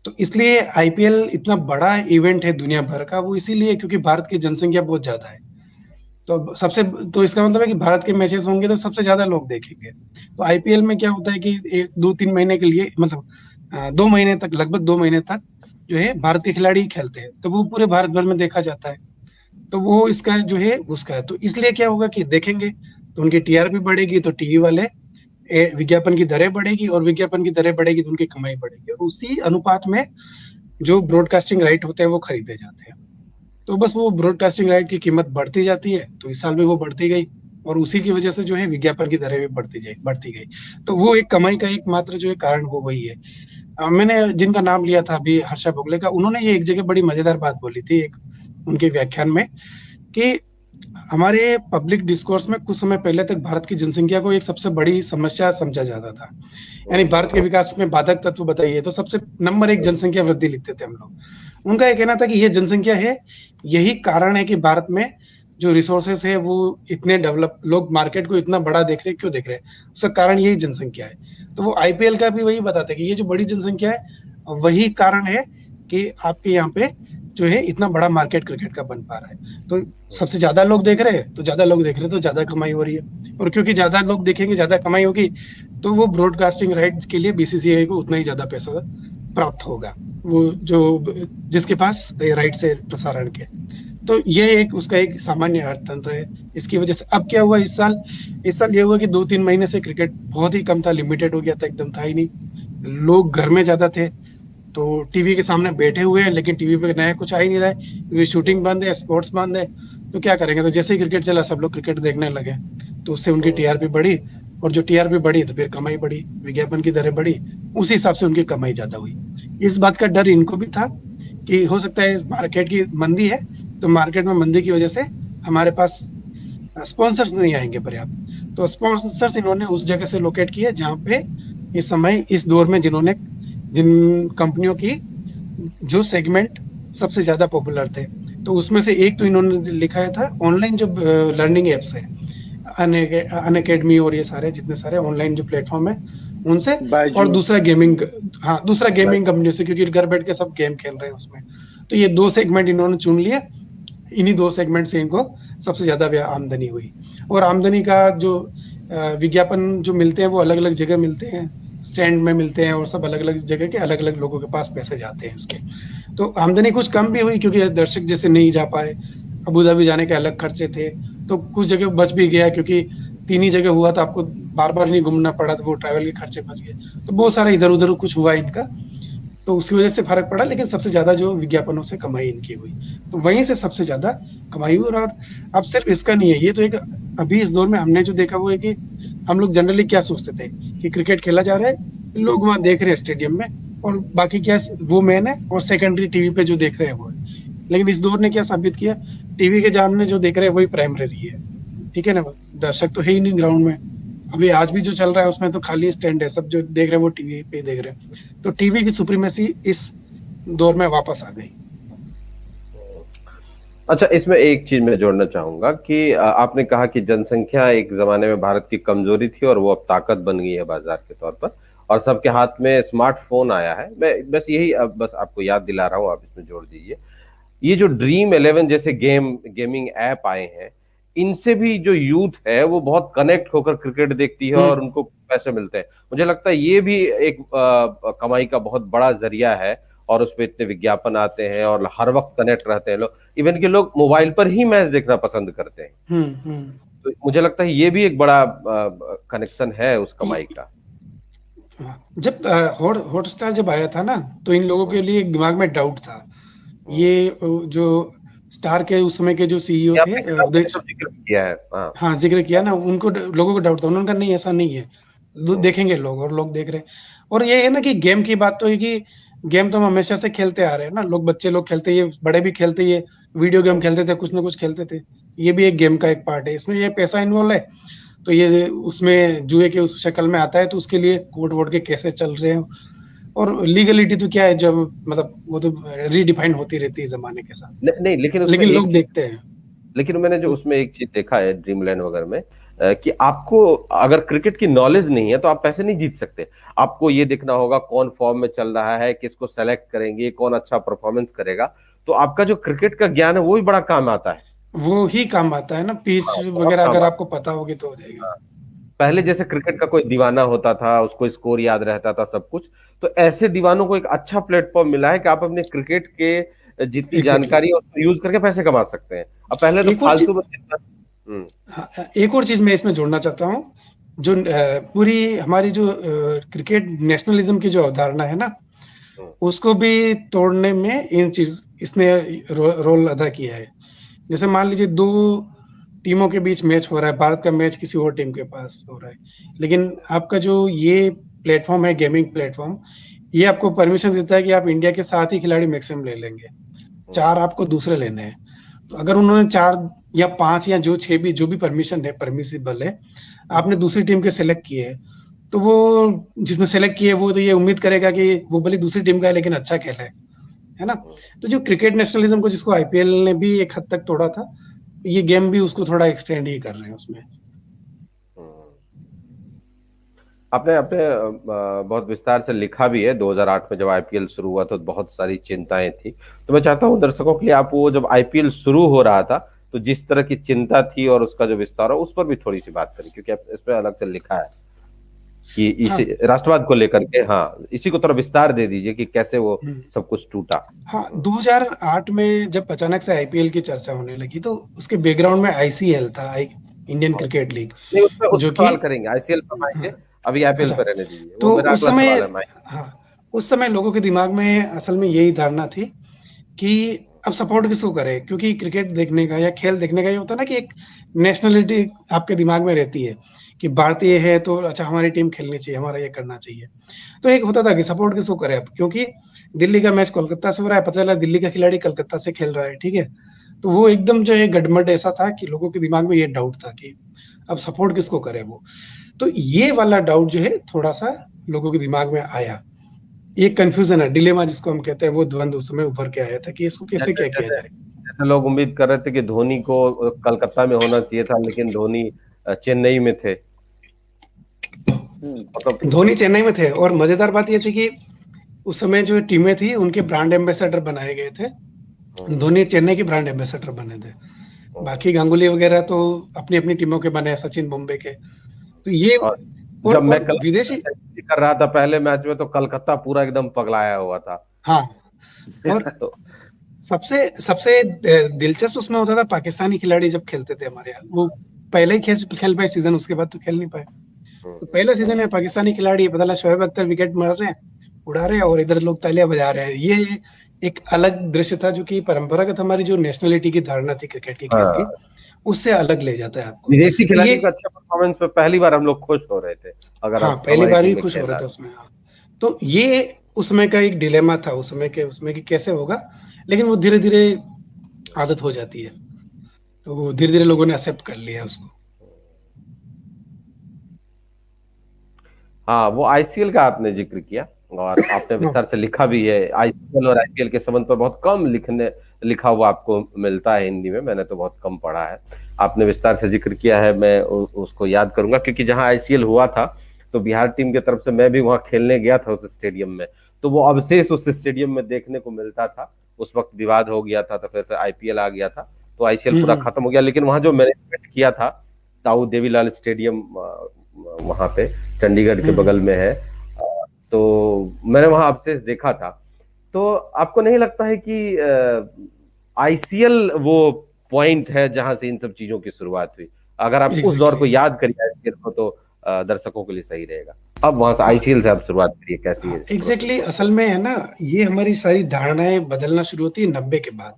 तो इसलिए आईपीएल इतना बड़ा इवेंट है दुनिया भर का, वो इसीलिए क्योंकि भारत की जनसंख्या बहुत ज्यादा है। तो इसका मतलब है कि भारत के मैचेस होंगे तो सबसे ज्यादा लोग देखेंगे। तो आईपीएल में क्या होता है कि 1-2-3 महीने के लिए, मतलब 2 महीने तक, लगभग 2 महीने तक जो है भारत के खिलाड़ी खेलते हैं, तो वो पूरे भारत भर में देखा जाता है। तो वो इसका जो है उसका है। तो इसलिए क्या होगा कि देखेंगे तो उनकी टीआरपी बढ़ेगी, तो टीवी वाले विज्ञापन की दरें बढ़ेगी, और विज्ञापन की दरें बढ़ेगी तो उनकी कमाई बढ़ेगी, और उसी अनुपात में जो ब्रॉडकास्टिंग राइट होते हैं वो खरीदे जाते हैं। तो बस वो ब्रॉडकास्टिंग राइट की कीमत बढ़ती जाती है। तो इस साल भी वो बढ़ती गई, और उसी की वजह से जो है विज्ञापन की दरें भी बढ़ती गई। तो वो एक कमाई का एकमात्र जो है कारण वो वही है। मैंने जिनका नाम लिया था अभी, हर्षा भोगले का, उन्होंने ये एक जगह बड़ी मजेदार बात बोली थी एक उनके व्याख्यान में, कि हमारे पब्लिक डिस्कोर्स में कुछ समय पहले तक भारत की जनसंख्या को एक सबसे बड़ी समस्या समझा जाता था, यानी भारत के विकास में बाधक तत्व बताइए तो सबसे नंबर 1 जनसंख्या वृद्धि लिखते थे हम लोग। उनका यह कहना था कि यह जनसंख्या है, यही कारण है कि भारत में जो रिसोर्सेस है वो इतने डेवलप, लोग मार्केट को इतना बड़ा देख रहे हैं, क्यों देख रहे हैं, उसका कारण यही जनसंख्या है। तो वो आईपीएल का भी वही बताते हैं कि ये जो बड़ी जनसंख्या है वही कारण है कि आपके यहाँ पे जो है इतना बड़ा मार्केट क्रिकेट का बन पा रहा है। तो सबसे ज्यादा लोग देख रहे हैं, तो ज्यादा लोग देख रहे हैं तो ज्यादा कमाई हो रही है, और क्योंकि ज्यादा लोग देखेंगे ज्यादा कमाई होगी, तो वो ब्रॉडकास्टिंग राइट्स के लिए बीसीसीआई को उतना ही ज्यादा पैसा प्राप्त होगा, वो जो जिसके पास राइट्स है प्रसारण के। तो ये एक उसका एक सामान्य अर्थतंत्र है। इसकी वजह से अब क्या हुआ, इस साल ये हुआ कि 2-3 महीने से क्रिकेट बहुत ही कम था, लिमिटेड हो गया था, एकदम था ही नहीं। लोग घर में ज्यादा थे, तो टीवी के सामने बैठे हुए हैं, लेकिन टीवी पे नया कुछ आ ही नहीं रहा है, क्योंकि शूटिंग बंद है, स्पोर्ट्स बंद है। तो क्या करेंगे, तो जैसे ही क्रिकेट चला सब लोग क्रिकेट देखने लगे, तो उससे उनकी टीआरपी बढ़ी, और जो टीआरपी बढ़ी तो फिर कमाई बढ़ी, विज्ञापन की दरें बढ़ी, उसी हिसाब से उनकी कमाई ज्यादा हुई। इस बात का डर इनको भी था कि हो सकता है मार्केट की मंदी है, तो मार्केट में मंदी की वजह से हमारे पास स्पॉन्सर्स नहीं आएंगे पर्याप्त। तो स्पॉन्सर्स इन्होंने उस जगह से लोकेट किया जहाँ पे इस समय, इस दौर में जिन कंपनियों की जो सेगमेंट सबसे ज्यादा पॉपुलर थे, तो उसमें से एक तो इन्होंने लिखा था ऑनलाइन जो लर्निंग एप्स है, अनअकैडमी और ये सारे जितने सारे ऑनलाइन जो प्लेटफॉर्म है उनसे, और दूसरा गेमिंग कंपनी से, क्योंकि घर बैठ के सब गेम खेल रहे हैं उसमें। तो ये 2 सेगमेंट इन्होंने चुन लिए, इन्हीं 2 सेगमेंट से इनको सबसे ज्यादा आमदनी हुई। और आमदनी का जो विज्ञापन जो मिलते हैं वो अलग अलग जगह मिलते हैं, स्टैंड में मिलते हैं और सब अलग अलग जगह के अलग अलग लोगों के पास पैसे जाते हैं इसके। तो आमदनी कुछ कम भी हुई क्योंकि दर्शक जैसे नहीं जा पाए, अबू धाबी जाने के अलग खर्चे थे, तो कुछ जगह बच भी गया क्योंकि 3 ही जगह हुआ तो आपको बार बार नहीं घूमना पड़ा, तो वो ट्रैवल के खर्चे बच गए। तो बहुत सारा इधर उधर कुछ हुआ इनका, तो उसकी वजह से फर्क पड़ा, लेकिन सबसे ज्यादा जो विज्ञापनों से कमाई इनकी हुई, तो वहीं से सबसे ज्यादा कमाई हुई। और अब सिर्फ इसका नहीं है, ये तो एक अभी इस दौर में हमने जो देखा वो है कि हम लोग जनरली क्या सोचते थे कि क्रिकेट खेला जा रहा है, लोग वहां देख रहे हैं स्टेडियम में, और बाकी क्या वो मेन है और सेकेंडरी टीवी पे जो देख रहे हैं वो है। लेकिन इस दौर ने क्या साबित किया, टीवी के सामने जो देख रहे हैं वही प्राइमरी है, ठीक है ना। दर्शक तो है ही नहीं ग्राउंड में, अभी आज भी जो चल रहा है उसमें तो खाली स्टैंड है, सब जो देख रहे हैं वो टीवी पे देख रहे हैं। तो टीवी की सुप्रीमेसी इस दौर में वापस आ गई। अच्छा, इसमें एक चीज मैं जोड़ना चाहूंगा कि आपने कहा कि जनसंख्या एक जमाने में भारत की कमजोरी थी और वो अब ताकत बन गई है बाजार के तौर पर, और सबके हाथ में स्मार्टफोन आया है। मैं बस यही बस आपको याद दिला रहा हूँ, आप इसमें जोड़ दीजिए। ये जो ड्रीम 11 जैसे गेमिंग ऐप आए हैं, इनसे भी जो यूथ है वो बहुत कनेक्ट होकर क्रिकेट देखती है और उनको पैसे मिलते हैं। मुझे लगता है ये भी एक कमाई का बहुत बड़ा जरिया है, और उसपे इतने विज्ञापन आते हैं और हर वक्त कनेक्ट रहते हैं लोग। इवन के लोग मोबाइल पर ही मैच देखना पसंद करते हैं। तो मुझे लगता है ये भी एक बड़ा कनेक्शन है उस कमाई का। जब हॉटस्टार जब आया था ना, तो इन लोगों के लिए दिमाग में डाउट था। ये जो स्टार के उस समय के जो सीईओ थे, जिक्र किया है, हाँ जिक्र किया ना, उनको लोगों को डाउट था। उन्होंने कहा नहीं ऐसा नहीं है, देखेंगे लोग, और लोग देख रहे हैं। और ये है ना कि गेम की बात तो है कि गेम तो हम हमेशा से खेलते आ रहे हैं ना, लोग बच्चे लोग खेलते, ये बड़े भी खेलते, ये वीडियो गेम खेलते थे, कुछ ना कुछ खेलते थे। ये भी एक गेम का एक पार्ट है, इसमें ये पैसा इन्वॉल्व है, तो ये उसमें जुए के उस शक्ल में आता है, तो उसके लिए कोर्ट वोट के केसेस चल रहे हैं। और लीगलिटी तो क्या है, जब मतलब वो तो रीडिफाइन होती रहती है जमाने के साथ। नहीं, लेकिन लोग देखते हैं। लेकिन मैंने जो उसमें एक चीज देखा है ड्रीमलैंड वगैरह में, कि आपको अगर क्रिकेट की नॉलेज नहीं है तो आप पैसे नहीं जीत सकते। आपको ये देखना होगा कौन फॉर्म में चल रहा है, किसको सेलेक्ट करेंगे, कौन अच्छा परफॉर्मेंस करेगा। तो आपका जो क्रिकेट का ज्ञान है वो भी बड़ा काम आता है, वो ही काम आता है ना, पिच वगैरह अगर आपको पता होगी तो हो जाएगा। पहले जैसे क्रिकेट का कोई दीवाना होता था, उसको स्कोर याद रहता था सब कुछ, तो ऐसे दीवानों को एक अच्छा प्लेटफॉर्म मिला है कि आप अपने क्रिकेट के जितनी जानकारी है उसको यूज करके पैसे कमा सकते हैं। अब पहले तो फालतू में। एक और चीज मैं इसमें जोड़ना चाहता हूँ, जो पूरी हमारी जो क्रिकेट नेशनलिज्म की जो अवधारणा है ना, उसको भी तोड़ने में इसने रोल अदा किया है। जैसे मान लीजिए 2 टीमों के बीच मैच हो रहा है, भारत का मैच किसी और टीम के पास हो रहा है, लेकिन आपका जो ये प्लेटफॉर्म है, गेमिंग प्लेटफॉर्म, ये आपको परमिशन देता है कि आप इंडिया के 7 ही खिलाड़ी मैक्सिमम ले लेंगे, 4 आपको दूसरे लेने हैं। तो अगर उन्होंने 4 या 5 या जो 6 भी जो भी परमिशन है, परमिसिबल है, आपने दूसरी टीम के सेलेक्ट किए है, तो वो जिसने सेलेक्ट किए वो तो ये उम्मीद करेगा कि वो भले दूसरी टीम का है लेकिन अच्छा खेला है ना। तो जो क्रिकेट नेशनलिज्म को जिसको आईपीएल ने भी एक हद तक तोड़ा था, ये गेम भी उसको थोड़ा एक्सटेंड ही कर रहे हैं उसमें। आपने बहुत विस्तार से लिखा भी है। 2008 में जब आईपीएल शुरू हुआ तो बहुत सारी चिंताएं थी, तो मैं चाहता हूं दर्शकों के लिए आप वो जब आईपीएल शुरू हो रहा था तो जिस तरह की चिंता थी और उसका जो विस्तार हो उस पर भी थोड़ी सी बात करें, क्योंकि इस पर अलग से लिखा है कि इस राष्ट्रवाद को लेकर के। हाँ, इसी को थोड़ा विस्तार दे दीजिए कि कैसे वो सब कुछ टूटा। हाँ, 2008 में जब अचानक से आईपीएल की चर्चा होने लगी तो उसके बैकग्राउंड में आईसीएल था, इंडियन क्रिकेट लीग, जो कि करेंगे आईसीएल पर आएंगे, अभी आईपीएल पर रहने दीजिए। तो उस समय लोगों के दिमाग में असल में यही धारणा थी कि अब सपोर्ट किसको करें, क्योंकि क्रिकेट देखने का या खेल देखने का ये होता है ना कि एक नेशनलिटी आपके दिमाग में रहती है कि भारतीय है तो अच्छा हमारी टीम खेलनी चाहिए, हमारा ये करना चाहिए। तो एक होता था कि सपोर्ट किसको करें अब, क्योंकि दिल्ली का मैच कोलकाता से हो रहा है, पता चला दिल्ली का खिलाड़ी कलकत्ता से खेल रहा है, ठीक है। तो वो एकदम जो है गड़बड़ ऐसा था कि लोगों के दिमाग में ये डाउट था कि अब सपोर्ट किसको करे वो। तो ये वाला डाउट जो है थोड़ा सा लोगों के दिमाग में आया, एक कंफ्यूजन है, डिलेमा जिसको हम कहते हैं, वो द्वंद उस समय उभर के आया था कि इसको कैसे क्या किया जाए। जैसे लोग उम्मीद कर रहे थे कि धोनी को कलकत्ता में होना चाहिए था, लेकिन धोनी चेन्नई में थे। धोनी चेन्नई में थे, और मजेदार बात ये थी कि उस समय जो टीमें थी उनके ब्रांड एम्बेसडर बनाए गए थे। धोनी चेन्नई के ब्रांड एम्बेसडर बने थे, बाकी गांगुली वगैरह तो अपनी अपनी टीमों के बने, सचिन बॉम्बे के। तो ये और और, जब मैं और विदेशी कर रहा था पहले मैच में तो कलकत्ता पूरा एकदम पगलाया हुआ था। हाँ, और तो सबसे सबसे दिलचस्प उसमें होता था पाकिस्तानी खिलाड़ी जब खेलते थे हमारे यहाँ, वो पहले ही खेल पाए सीजन, उसके बाद तो खेल नहीं पाए। तो पहला सीजन में पाकिस्तानी खिलाड़ी पता लगा शोएब अख्तर विकेट मार रहे हैं, उड़ा रहे हैं, और इधर लोग तालियां बजा रहे हैं। ये एक अलग दृश्य था जो कि परंपरागत हमारी जो नेशनलिटी की धारणा थी क्रिकेट की खेल की, उससे अलग ले जाता है आपको। विदेशी तो ये खिलाड़ियों का अच्छा परफॉर्मेंस पे पहली बार हम लोग खुश हो रहे थे, अगर हाँ, अब पहली हमारी बार ही टीम में खुश हो खेल रहे रहा थे है। उसमें। हाँ, तो ये उसमें का एक डिलेमा था, उसमें कि कैसे होगा, लेकिन वो धीरे धीरे आदत हो जाती है, तो धीरे धीरे लोगों ने एक्सेप्ट कर लिया उसको। हाँ, वो आईसीएल का आपने जिक्र किया और आपने विस्तार से लिखा भी है। आईसीएल और आईपीएल के संबंध पर बहुत कम लिखा हुआ आपको मिलता है हिंदी में, मैंने तो बहुत कम पढ़ा है। आपने विस्तार से जिक्र किया है, मैं उसको याद करूंगा, क्योंकि जहां आईसीएल हुआ था तो बिहार टीम की तरफ से मैं भी वहां खेलने गया था उस स्टेडियम में, तो वो अवशेष उस स्टेडियम में देखने को मिलता था। उस वक्त विवाद हो गया था, तो फिर आईपीएल आ गया था, तो आईसीएल पूरा खत्म हो गया। लेकिन वहां जो मैनेजमेंट किया था, ताऊ देवीलाल स्टेडियम वहां पे चंडीगढ़ के बगल में है, तो मैंने वहां अवशेष देखा था। तो आपको नहीं लगता है कि आईसीएल वो पॉइंट है जहां से इन सब चीजों की शुरुआत हुई? अगर आप उस दौर को याद करिए आईसीएल को, तो दर्शकों के लिए सही रहेगा। अब वहां से आईसीएल से आप शुरुआत करिए, कैसी है? एग्जैक्टली, असल में है ना, ये हमारी सारी धारणाएं बदलना शुरू होती है 90 के बाद।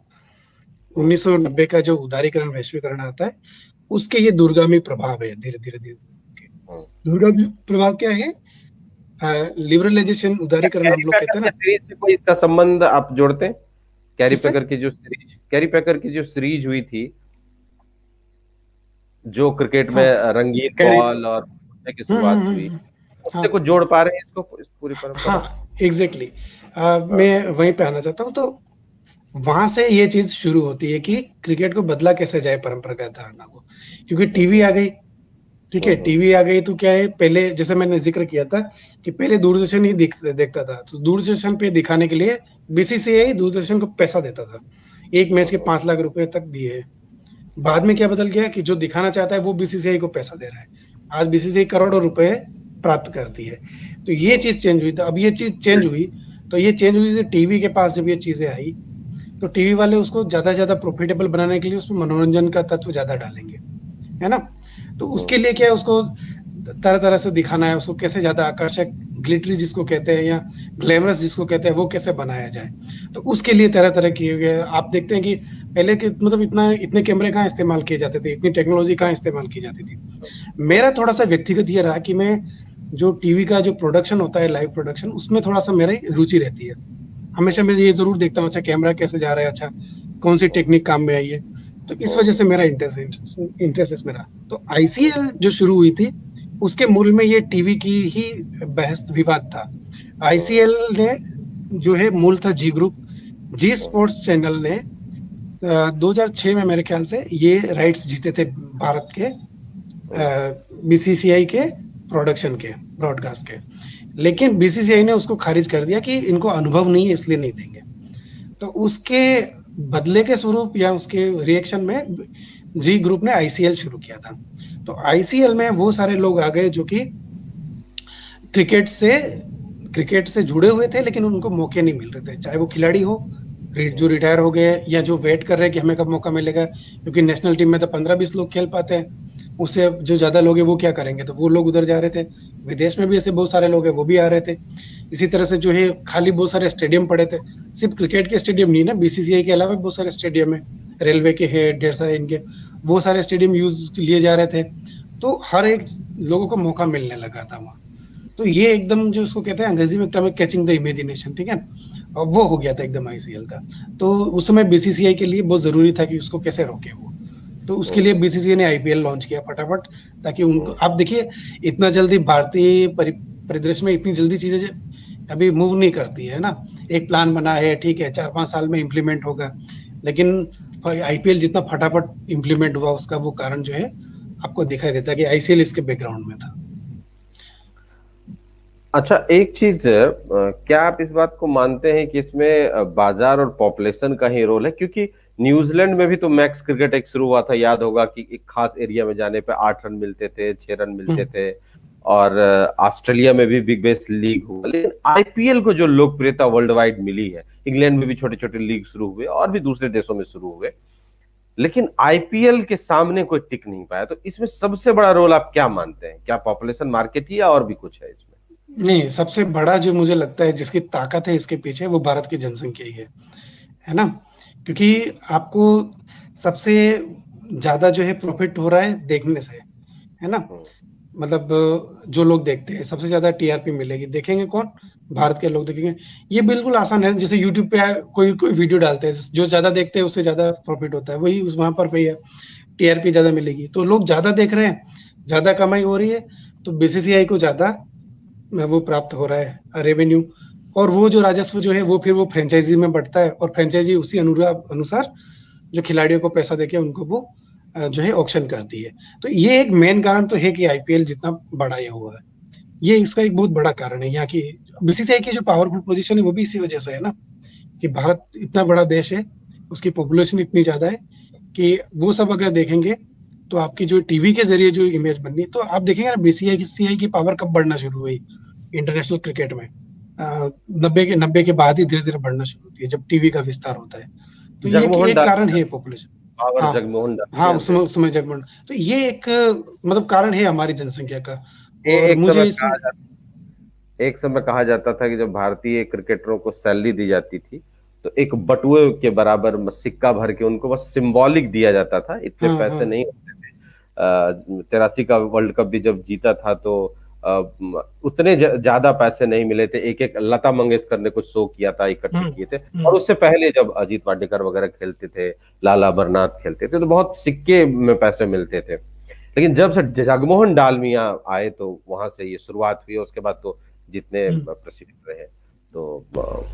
1990 का जो उदारीकरण, वैश्वीकरण आता है, उसके ये दूरगामी प्रभाव है। धीरे धीरे धीरे दूरगामी प्रभाव क्या है? लिबरलाइजेशन, उदारीकरण हम लोग कहते हैं ना। सीरीज से कोई इसका संबंध आप जोड़ते हैं? कैरी पैकर की जो सीरीज हुई थी, जो क्रिकेट में रंगीन बॉल और की शुरुआत हुई, उससे कुछ जोड़ पा रहे हैं इसको, इस पूरी परंपरा? हाँ, एग्जैक्टली, मैं वहीं पे आना चाहता हूँ। तो वहां से ये चीज शुरू होती है कि क्रिकेट को बदला कैसे जाए परंपरागत धारणा को, क्योंकि टीवी आ गई। ठीक है, टीवी आ गई तो क्या है, पहले जैसे मैंने जिक्र किया था कि पहले दूरदर्शन ही देखता था, तो दूरदर्शन पे दिखाने के लिए बीसीसीआई दूरदर्शन को पैसा देता था, एक मैच के 5 लाख रुपए तक दिए। बाद में क्या बदल गया कि जो दिखाना चाहता है वो बीसीसीआई को पैसा दे रहा है। आज बीसीसीआई करोड़ों रुपए प्राप्त करती है। तो ये चीज चेंज हुई। तो अब ये चीज चेंज हुई, तो ये चेंज हुई टीवी के पास जब ये चीजें आई, तो टीवी वाले उसको ज्यादा ज्यादा प्रॉफिटेबल बनाने के लिए उसमें मनोरंजन का तत्व ज्यादा डालेंगे, है ना। तो उसके लिए क्या है, उसको तरह तरह से दिखाना है, उसको कैसे ज्यादा आकर्षक, ग्लिटरी जिसको कहते हैं या ग्लैमरस जिसको कहते हैं, वो कैसे बनाया जाए। तो उसके लिए तरह तरह किए गए। आप देखते हैं कि पहले के मतलब इतने कैमरे कहाँ इस्तेमाल किए जाते थे, इतनी टेक्नोलॉजी कहाँ इस्तेमाल की जाती थी। मेरा थोड़ा सा व्यक्तिगत ये रहा कि मैं जो टीवी का जो प्रोडक्शन होता है, लाइव प्रोडक्शन, उसमें थोड़ा सा मेरी रुचि रहती है। हमेशा मैं ये जरूर देखता हूँ, अच्छा कैमरा कैसे जा रहा है, अच्छा कौन सी टेक्निक काम में आई है। तो इस वजह से मेरा इंटरेस्ट इसमें रहा। तो आईसीएल जो शुरू हुई थी, उसके मूल में ये टीवी की ही बहस विवाद था। आईसीएल ने जो है मूल था जी ग्रुप, जी स्पोर्ट्स चैनल ने 2006 में मेरे ख्याल से ये राइट्स जीते थे भारत के बीसीसीआई के प्रोडक्शन के, ब्रॉडकास्ट के। लेकिन बीसीसीआई ने उसको खारिज कर दिया कि इनको अनुभव नहीं है, इसलिए नहीं देंगे। तो उसके बदले के स्वरूप या उसके रिएक्शन में जी ग्रुप ने आईसीएल शुरू किया था। तो आईसीएल में वो सारे लोग आ गए जो कि क्रिकेट से जुड़े हुए थे, लेकिन उनको मौके नहीं मिल रहे थे, चाहे वो खिलाड़ी हो जो रिटायर हो गए या जो वेट कर रहे हैं कि हमें कब मौका मिलेगा, क्योंकि नेशनल टीम में तो 15-20 लोग खेल पाते हैं, उससे जो ज्यादा लोग हैं वो क्या करेंगे, तो वो लोग उधर जा रहे थे। विदेश में भी ऐसे बहुत सारे लोग हैं, वो भी आ रहे थे। इसी तरह से जो है खाली बहुत सारे स्टेडियम पड़े थे, सिर्फ क्रिकेट के स्टेडियम नहीं ना, बीसीसीआई के अलावा बहुत सारे स्टेडियम है, रेलवे के है ढेर सारे, इनके वो सारे स्टेडियम यूज लिए जा रहे थे। तो हर एक लोगों को मौका मिलने लगा था वहाँ। तो ये एकदम जो उसको कहते हैं अंग्रेजी में टर्म है कैचिंग द इमेजिनेशन, ठीक है, और वो हो गया था एकदम आईसीएल का। तो उस समय बीसीसीआई के लिए बहुत जरूरी था कि उसको कैसे रोके वो। तो उसके लिए बीसीसीआई ने आईपीएल लॉन्च किया फटाफट, ताकि उनको, आप देखिए इतना जल्दी भारतीय परिदृश्य में इतनी जल्दी चीजें कभी मूव नहीं करती है ना। एक प्लान बना है, ठीक है, 4-5 साल में इम्प्लीमेंट होगा, लेकिन आईपीएल जितना फटाफट इम्प्लीमेंट हुआ, उसका वो कारण जो है आपको दिखाई देता है कि आईसीएल इसके बैकग्राउंड में था। अच्छा, एक चीज, क्या आप इस बात को मानते हैं कि इसमें बाजार और पॉपुलेशन का ही रोल है? क्योंकि न्यूजीलैंड में भी तो मैक्स क्रिकेट एक शुरू हुआ था, याद होगा कि एक खास एरिया में जाने पे 8 रन मिलते थे, 6 रन मिलते थे। और ऑस्ट्रेलिया में भी बिग बैश लीग हुआ। लेकिन आईपीएल को जो लोकप्रियता वर्ल्ड वाइड मिली है, इंग्लैंड में भी छोटे छोटे लीग शुरू हुए और भी दूसरे देशों में शुरू हुए, लेकिन आईपीएल के सामने कोई टिक नहीं पाया। तो इसमें सबसे बड़ा रोल आप क्या मानते हैं? क्या पॉपुलेशन मार्केट ही या और भी कुछ है इसमें? नहीं, सबसे बड़ा जो मुझे लगता है जिसकी ताकत है इसके पीछे, वो भारत की जनसंख्या ही है ना? क्योंकि आपको सबसे ज्यादा जो है प्रॉफिट हो रहा है देखने से, है ना? मतलब जो लोग देखते हैं सबसे ज्यादा टीआरपी मिलेगी। देखेंगे कौन? भारत के लोग देखेंगे। ये बिल्कुल आसान है, जैसे यूट्यूब पे कोई वीडियो डालते हैं, जो ज्यादा देखते हैं उससे ज्यादा प्रॉफिट होता है, वही वहां पर पे टीआरपी ज्यादा मिलेगी। तो लोग ज्यादा देख रहे हैं, ज्यादा कमाई हो रही है, तो बीसीसीआई को ज्यादा वो प्राप्त हो रहा है रेवेन्यू, और वो जो राजस्व जो है वो फिर वो फ्रेंचाइजी में बढ़ता है, और फ्रेंचाइजी उसी अनुसार जो खिलाड़ियों को पैसा देके उनको वो जो है ऑक्शन करती है। तो ये एक मेन कारण तो है कि आईपीएल जितना बड़ा ये हुआ है, ये इसका एक बहुत बड़ा कारण है। यहाँ की बीसीसीआई की जो पावरफुल पोजीशन है वो भी इसी वजह से है ना, कि भारत इतना बड़ा देश है, उसकी पॉपुलेशन इतनी ज्यादा है कि वो सब अगर देखेंगे तो आपकी जो टीवी के जरिए जो इमेज बननी, तो आप देखेंगे ना बीसीसीआई की पावर कब बढ़ना शुरू हुई इंटरनेशनल क्रिकेट में, 90 के बाद ही धीरे धीरे बढ़ना शुरू होती है, जब टीवी का विस्तार होता है। तो ये एक कारण है पॉपुलेशन। हाँ, जगमोहन हाँ, समय जगमोहन। तो ये एक मतलब कारण है हमारी जनसंख्या का। एक समय कहा जाता था कि जब भारतीय क्रिकेटरों को सैलरी दी जाती थी तो एक बटुए के बराबर सिक्का भर के उनको बस सिंबॉलिक दिया जाता था, इतने पैसे नहीं होते थे। 83 का वर्ल्ड कप भी जब जीता था तो उतने ज्यादा पैसे नहीं मिले थे। एक लता मंगेशकर ने कुछ शो किया था, इकट्ठे किए थे, और उससे पहले जब अजीत वाडेकर वगैरह खेलते थे, लाला अमरनाथ खेलते थे, तो बहुत सिक्के में पैसे मिलते थे। लेकिन जब से जगमोहन डालमिया आए तो वहां से ये शुरुआत हुई, उसके बाद तो जितने प्रसिद्ध रहे तो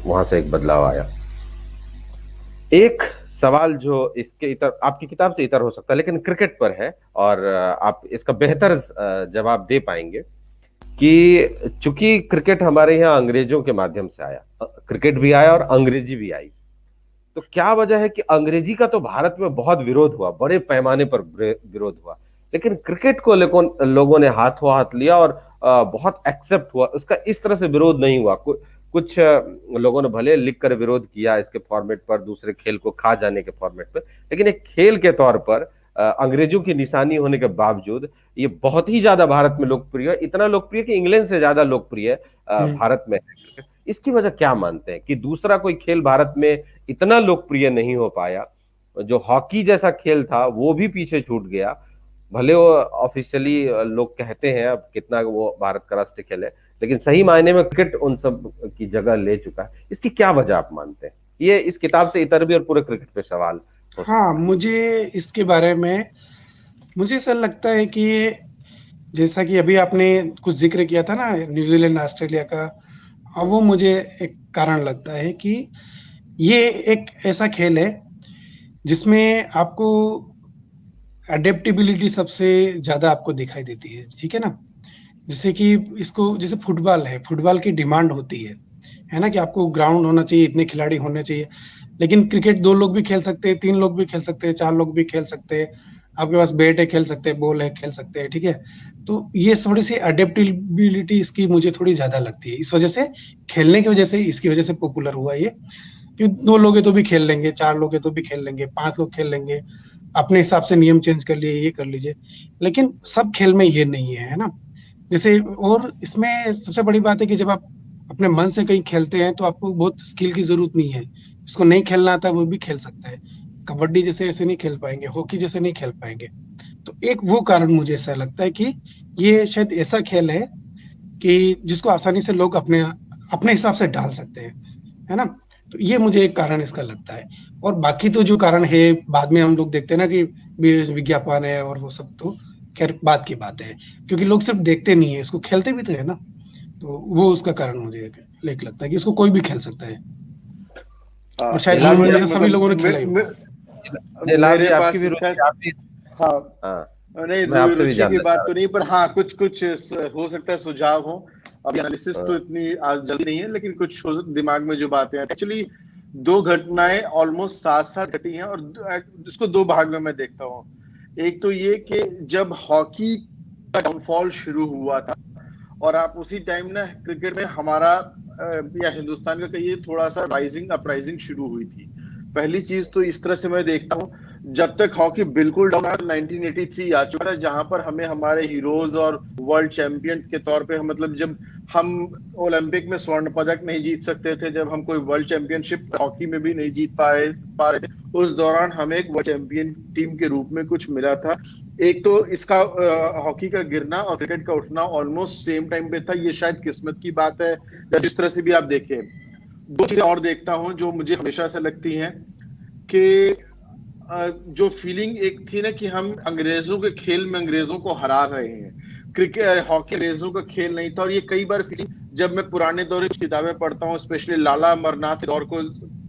वहां से एक बदलाव आया। एक सवाल जो इसके इतर आपकी किताब से इतर हो सकता है लेकिन क्रिकेट पर है, और आप इसका बेहतर जवाब दे पाएंगे कि चूंकि क्रिकेट हमारे यहाँ अंग्रेजों के माध्यम से आया, क्रिकेट भी आया और अंग्रेजी भी आई, तो क्या वजह है कि अंग्रेजी का तो भारत में बहुत विरोध हुआ, बड़े पैमाने पर विरोध हुआ, लेकिन क्रिकेट को लोगों ने हाथों हाथ लिया और बहुत एक्सेप्ट हुआ, उसका इस तरह से विरोध नहीं हुआ। कुछ लोगों ने भले लिखकर विरोध किया इसके फॉर्मेट पर, दूसरे खेल को खा जाने के फॉर्मेट पर, लेकिन एक खेल के तौर पर अंग्रेजों की निशानी होने के बावजूद ये बहुत ही ज्यादा भारत में लोकप्रिय है, इतना लोकप्रिय कि इंग्लैंड से ज्यादा लोकप्रिय भारत में है। इसकी वजह क्या मानते हैं कि दूसरा कोई खेल भारत में इतना लोकप्रिय नहीं हो पाया? जो हॉकी जैसा खेल था वो भी पीछे छूट गया, भले वो ऑफिशियली लोग कहते हैं अब कितना वो भारत का राष्ट्रीय खेल है, लेकिन सही मायने में क्रिकेट उन सब की जगह ले चुका है। इसकी क्या वजह आप मानते हैं? ये इस किताब से इतर भी और पूरे क्रिकेट पे सवाल। हाँ, मुझे इसके बारे में मुझे ऐसा लगता है कि जैसा कि अभी आपने कुछ जिक्र किया था ना न्यूजीलैंड ऑस्ट्रेलिया का, वो मुझे एक कारण लगता है कि ये एक ऐसा खेल है जिसमें आपको अडेप्टेबिलिटी सबसे ज्यादा आपको दिखाई देती है, ठीक है ना? जैसे कि इसको जैसे फुटबॉल है, फुटबॉल की डिमांड होती है ना, कि आपको ग्राउंड होना चाहिए, इतने खिलाड़ी होने चाहिए। लेकिन क्रिकेट 2 लोग भी खेल सकते हैं, 3 लोग भी खेल सकते हैं, 4 लोग भी खेल सकते हैं, आपके पास बैट है खेल सकते हैं, बॉल है खेल सकते हैं, ठीक है? तो ये थोड़ी सी अडेप्टेबिलिटी इसकी मुझे थोड़ी ज्यादा लगती है, इस वजह से खेलने की वजह से, इसकी वजह से पॉपुलर हुआ ये, कि 2 लोग है तो भी खेल लेंगे, 4 लोग है तो भी खेल लेंगे, 5 लोग खेल लेंगे, अपने हिसाब से नियम चेंज कर लिए, ये कर लीजिए। लेकिन सब खेल में ये नहीं है ना? जैसे, और इसमें सबसे बड़ी बात है कि जब आप अपने मन से कहीं खेलते हैं तो आपको बहुत स्किल की जरूरत नहीं है। जिसको नहीं खेलना आता वो भी खेल सकता है। कबड्डी जैसे ऐसे नहीं खेल पाएंगे, हॉकी जैसे नहीं खेल पाएंगे। तो एक वो कारण मुझे ऐसा लगता है कि ये शायद ऐसा खेल है कि जिसको आसानी से लोग अपने अपने हिसाब से डाल सकते हैं, है ना? तो ये मुझे एक कारण इसका लगता है। और बाकी तो जो कारण है बाद में हम लोग देखते हैं ना कि विज्ञापन है और वो सब, तो खैर बात की बात है, क्योंकि लोग सिर्फ देखते नहीं है, इसको खेलते भी तो है ना। तो वो उसका कारण मुझे लगता है कि इसको कोई भी खेल सकता है, और शायद हम सभी लोगों ने खेला ही। नहीं, रुचि की बात तो नहीं, पर हाँ कुछ हो सकता है सुझाव हो। अभी एनालिसिस तो इतनी जल्दी नहीं है, लेकिन कुछ दिमाग में जो बातें हैं, एक्चुअली दो घटनाएं ऑलमोस्ट साथ साथ घटी हैं, और इसको दो भाग में मैं देखता हूँ। एक तो ये कि जब हॉकी का डाउनफॉल शुरू हुआ था, और आप उसी टाइम ना क्रिकेट में हमारा या हिंदुस्तान का कहिए थोड़ा सा राइजिंग अपराइजिंग शुरू हुई थी। पहली चीज तो इस तरह से मैं देखता हूँ, जब तक हॉकी बिल्कुल डाउन 1983 आ चुका था, जहां पर हमें हमारे हीरोज और वर्ल्ड चैंपियन के तौर पे, मतलब जब हम ओलंपिक में स्वर्ण पदक नहीं जीत सकते थे, जब हम कोई वर्ल्ड चैंपियनशिप हॉकी में भी नहीं जीत पा रहे थे, उस दौरान हमें एक वर्ल्ड चैंपियन टीम के रूप में कुछ मिला था। एक तो इसका हॉकी का गिरना और क्रिकेट का उठना ऑलमोस्ट सेम टाइम पे था। ये शायद किस्मत की बात है, या जिस तरह से भी आप देखें। दो चीजें और देखता हूं जो मुझे हमेशा से लगती हैं कि जो फीलिंग एक थी ना कि हम अंग्रेजों के खेल में अंग्रेजों को हरा रहे हैं। क्रिकेट हॉकी अंग्रेजों का खेल नहीं था, और ये कई बार फीलिंग जब मैं पुराने दौर की किताबें पढ़ता हूँ, स्पेशली लाला अमरनाथ दौर को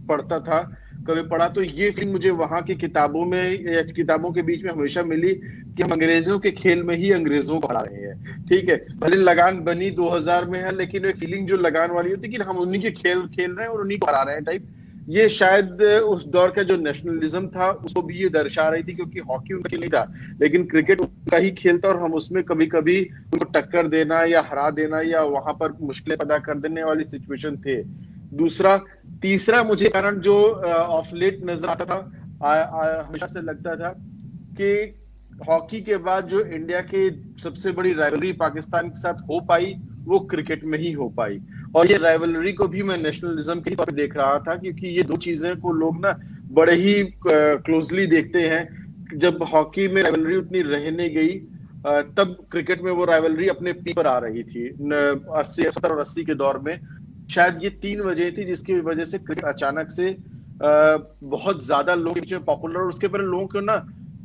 पढ़ता था, कभी पढ़ा, तो ये फीलिंग मुझे वहां की किताबों में या किताबों के बीच में हमेशा मिली कि हम अंग्रेजों के खेल में ही अंग्रेजों को हरा रहे हैं। ठीक है, भले लगान बनी 2000 में है, लेकिन वो फीलिंग जो लगान वाली होती है कि हम उन्हीं के खेल खेल रहे हैं और उन्हीं को हरा रहे हैं टाइप, ये शायद उस दौर का जो नेशनलिज्म था उसको भी ये दर्शा रही थी, क्योंकि हॉकी उनका खेल नहीं था, लेकिन क्रिकेट उनका ही खेल था, और हम उसमें कभी कभी उनको टक्कर देना या हरा देना या वहां पर मुश्किलें पैदा कर देने वाली सिचुएशन थे। तीसरा मुझे कारण जो ऑफ लेट नजर आता था, हमेशा से लगता था कि हॉकी के बाद जो इंडिया के सबसे बड़ी राइवलरी पाकिस्तान के साथ हो पाई, वो क्रिकेट में ही हो पाई। और ये राइवलरी को भी मैं नेशनलिज्म के तौर पर देख रहा था, क्योंकि ये दो चीजें को लोग ना बड़े ही क्लोजली देखते हैं। जब हॉकी में राइवलरी उतनी रहने गई, तब क्रिकेट में वो राइवलरी अपने पीक पर आ रही थी 70 और 80 के दौर में। शायद ये तीन वजह थी जिसकी वजह से क्रिकेट अचानक से बहुत ज्यादा लोगों के बीच में पॉपुलर। उसके पहले लोगों को ना,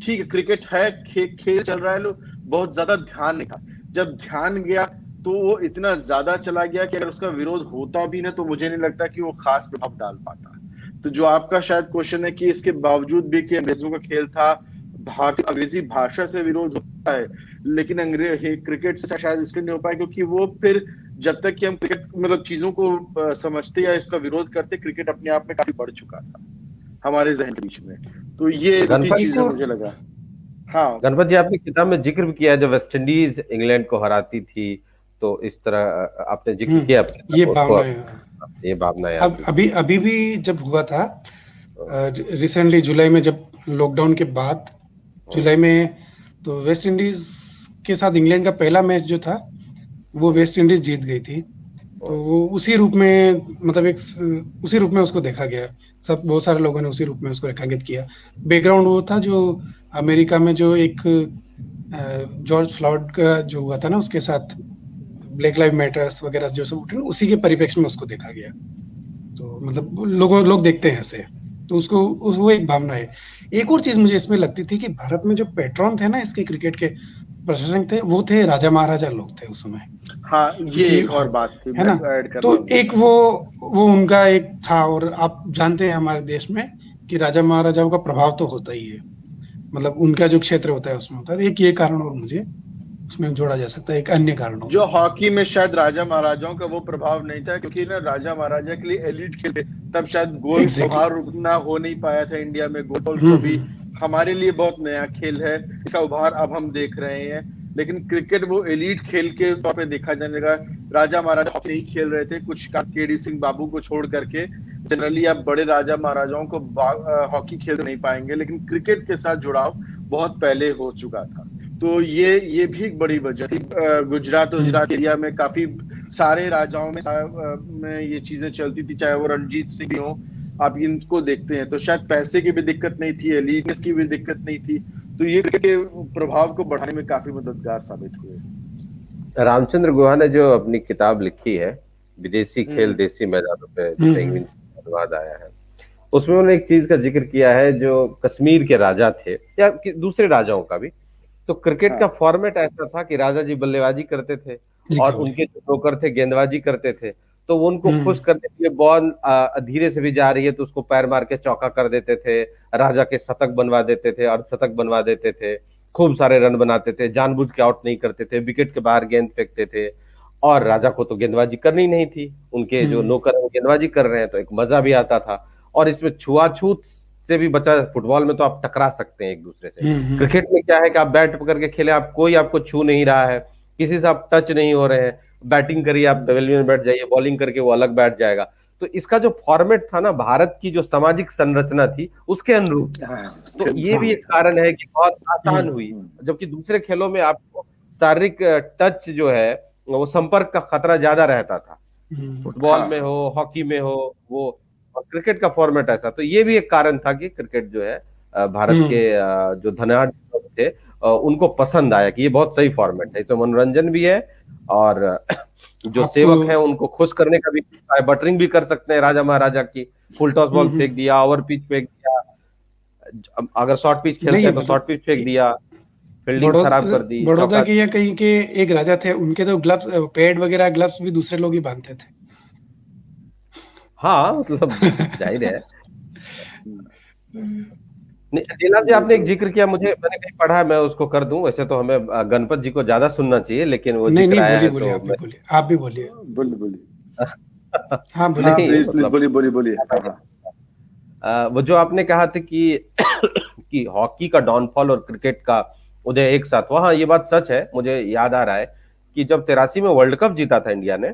ठीक है क्रिकेट है, खेल चल रहा है, लोग बहुत ज्यादा ध्यान नहीं था। जब ध्यान गया तो वो इतना ज्यादा चला गया कि अगर उसका विरोध होता भी ना, तो मुझे नहीं लगता कि वो खास प्रभाव डाल पाता। तो जो आपका शायद क्वेश्चन है कि इसके बावजूद भी कि अंग्रेजों का खेल था, भारतीय अंग्रेजी भाषा से विरोध होता है, लेकिन क्रिकेट से शायद इसलिए नहीं हो पाया क्योंकि वो फिर जब तक कि हम क्रिकेट मतलब चीजों को समझते या इसका विरोध करते, क्रिकेट अपने आप में काफी बढ़ चुका था हमारे जहन के बीच में। तो ये तीन चीजें मुझे लगा। हाँ गणपत जी, आपने किताब में जिक्र भी किया जब वेस्ट इंडीज इंग्लैंड को हराती थी, तो इस तरह आपने जिक्र किया ये भावना अभी भी जब हुआ था रिसेंटली जुलाई में, जब लॉकडाउन के बाद जुलाई में, तो वेस्ट इंडीज के साथ इंग्लैंड का पहला मैच जो था वो वेस्ट इंडीज जीत गई थी। तो वो उसी रूप में, मतलब उसी रूप में उसको देखा गया, बहुत सारे लोगों ने उसी रूप में उसको रेखांकित किया। बैकग्राउंड वो था जो अमेरिका में जो एक जॉर्ज फ्लॉयड का जो हुआ था ना, उसके साथ ब्लैक लाइव मैटर्स वगैरह जो सब उठे, उसी के परिप्रेक्ष्य में उसको देखा गया। तो मतलब लोग देखते हैं ऐसे, तो उसको वो एक भावना है। एक और चीज मुझे इसमें लगती थी कि भारत में जो पैट्रॉन थे ना इसके क्रिकेट के प्रशंसक थे, वो थे राजा महाराजा लोग थे उस समय। हाँ, ये एक और बात थी है ना। तो एक वो उनका एक था, और आप जानते हैं हमारे देश में कि राजा महाराजाओं का प्रभाव तो होता ही है, मतलब उनका जो क्षेत्र होता है उसमें होता है। एक ये कारण और मुझे उसमें जोड़ा जा सकता है, एक अन्य कारण जो हॉकी में शायद राजा महाराजाओं का वो प्रभाव नहीं था, क्योंकि ना राजा महाराजा के लिए एलिट खेल थे, तब शायद गोल उभार रुकना हो नहीं पाया था इंडिया में। गोल तो भी हमारे लिए बहुत नया खेल है, इसका उभार अब हम देख रहे हैं, लेकिन क्रिकेट वो एलिट खेल के तौर पे देखा जाने लगा। राजा महाराजा हॉकी नहीं खेल रहे थे, कुछ केडी सिंह बाबू को छोड़ करके जनरली आप बड़े राजा महाराजाओं को हॉकी खेल नहीं पाएंगे, लेकिन क्रिकेट के साथ जुड़ाव बहुत पहले हो चुका था। तो ये भी एक बड़ी वजह थी। गुजरात एरिया में काफी सारे राजाओं में ये चीजें चलती थी, चाहे वो रणजीत सिंह हो, आप इनको देखते हैं। तो शायद पैसे की भी दिक्कत नहीं थी, एलिटनेस की भी दिक्कत नहीं थी, तो ये क्रिकेट के प्रभाव को बढ़ाने में काफी मददगार साबित हुए। रामचंद्र गुहा ने जो अपनी किताब लिखी है विदेशी खेल देसी मैदानों पे, जो इंग्लिश में अनुवाद आया है, उसमें उन्होंने एक चीज का जिक्र किया है, जो कश्मीर के राजा थे या दूसरे राजाओं का भी, तो क्रिकेट का फॉर्मेट ऐसा था कि राजा जी बल्लेबाजी करते थे और उनके जो नौकर थे गेंदबाजी करते थे, तो वो उनको खुश करने के लिए बॉल धीरे से भी जा रही है तो उसको पैर मार के चौका कर देते थे, राजा के शतक बनवा देते थे, अर्धशतक बनवा देते थे, खूब सारे रन बनाते थे, जानबूझ के आउट नहीं करते थे, विकेट के बाहर गेंद फेंकते थे। और राजा को तो गेंदबाजी करनी नहीं थी, उनके जो नौकर वो गेंदबाजी कर रहे हैं, तो एक मजा भी आता था। और इसमें छुआछूत से भी बचा। फुटबॉल में तो आप टकरा सकते हैं एक दूसरे से, क्रिकेट में क्या है कि आप बैट पकड़ के खेले, आप कोई आपको छू नहीं रहा है, किसी से आप टच नहीं हो रहे हैं, बैटिंग करिए आप पेविलियन में बैठ जाइए, बॉलिंग करके वो अलग बैठ जाएगा। तो इसका जो फॉर्मेट था ना, भारत की जो सामाजिक संरचना थी उसके अनुरूप, तो ये भी एक कारण है कि बहुत आसान हुई। जबकि दूसरे खेलों में आपको शारीरिक टच जो है, वो संपर्क का खतरा ज्यादा रहता था, फुटबॉल में हो, हॉकी में हो, वो, और क्रिकेट का फॉर्मेट ऐसा। तो ये भी एक कारण था कि क्रिकेट जो है भारत के जो धनाढ़ थे उनको पसंद आया कि ये बहुत सही फॉर्मेट है, तो मनोरंजन भी है और जो सेवक है उनको खुश करने का भी, बटरिंग भी कर सकते हैं राजा महाराजा की, फुल टॉस बॉल फेंक दिया, ओवर पिच फेंक दिया, अगर शॉर्ट पिच खेलते हैं तो शॉर्ट पिच फेंक दिया, फील्डिंग खराब कर दी। बड़ौदा के या कहीं के एक राजा थे, उनके तो ग्लव्स, पैड वगैरह ग्लव्स भी दूसरे लोग ही बांधते थे। हाँ, मतलब जाहिर है। नीलाभ जी, आपने एक जिक्र किया, मैंने कहीं पढ़ा है, मैं उसको कर दूं। वैसे तो हमें गणपत जी को ज्यादा सुनना चाहिए, लेकिन वो जिक्र आया है तो आप भी बोलिए। हाँ बोलिए। वो जो आपने कहा था कि हॉकी का डाउनफॉल और क्रिकेट का उदय एक साथ हुआ, हाँ ये बात सच है। मुझे याद आ रहा है कि जब 83 में वर्ल्ड कप जीता था इंडिया ने,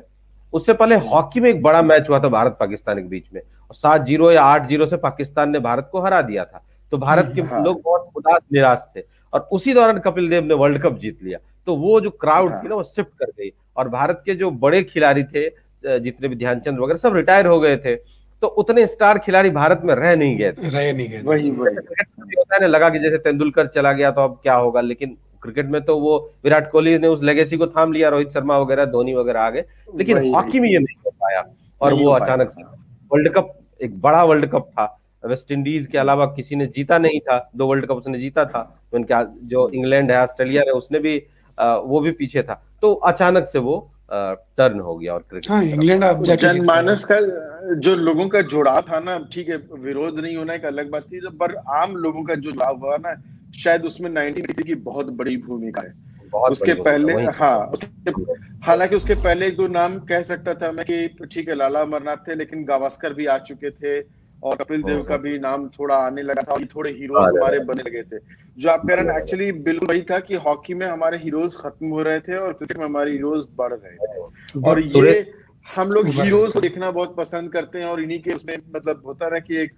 उससे पहले हॉकी में एक बड़ा मैच हुआ था भारत पाकिस्तान के बीच में, 7-0 या 8-0 से पाकिस्तान ने भारत को हरा दिया था। तो भारत के लोग बहुत उदास निराश थे, और उसी दौरान कपिल देव ने वर्ल्ड कप जीत लिया। तो वो जो क्राउड थी ना, वो शिफ्ट कर गई, और भारत के जो बड़े खिलाड़ी थे, जितने भी ध्यानचंद वगैरह, सब रिटायर हो गए थे, तो उतने स्टार खिलाड़ी भारत में रह नहीं गए थे। वही होता है ना, लगा कि जैसे तेंदुलकर चला गया तो अब क्या होगा, लेकिन क्रिकेट में तो वो विराट कोहली ने उस लेगेसी को थाम लिया, रोहित शर्मा वगैरह, धोनी वगैरह आ गए, लेकिन हॉकी में ये नहीं हो पाया। और वो अचानक से वर्ल्ड कप, एक बड़ा वर्ल्ड कप था, वेस्ट इंडीज के अलावा किसी ने जीता नहीं था, 2 वर्ल्ड कप उसने जीता था, उनके जो इंग्लैंड है, ऑस्ट्रेलिया है, उसने भी वो भी पीछे था, तो अचानक से वो टर्न हो गया। और क्रिकेट इंग्लैंड जनमानस का जो लोगों का जुड़ाव था ना, ठीक है विरोध नहीं होना एक अलग बात थी, पर आम लोगों का जो जुड़ाव हुआ ना, शायद उसमें 1983 की बहुत बड़ी भूमिका है। उसके पहले, हाँ, हालांकि उसके पहले 1-2 नाम कह सकता था मैं कि ठीक है लाला अमरनाथ थे, लेकिन गावस्कर भी आ चुके थे, और कपिल देव का भी नाम थोड़ा आने लगा था, और थोड़े हीरोज हमारे बने लगे थे। जो आप कह रहे हैं एक्चुअली बिल्कुल वही था कि हॉकी में हमारे हीरोज खत्म हो रहे थे और क्रिकेट में हमारे हीरोज बढ़ रहे थे, और ये हम लोग हीरोज को देखना बहुत पसंद करते हैं, और इन्हीं के उसमें मतलब होता है कि एक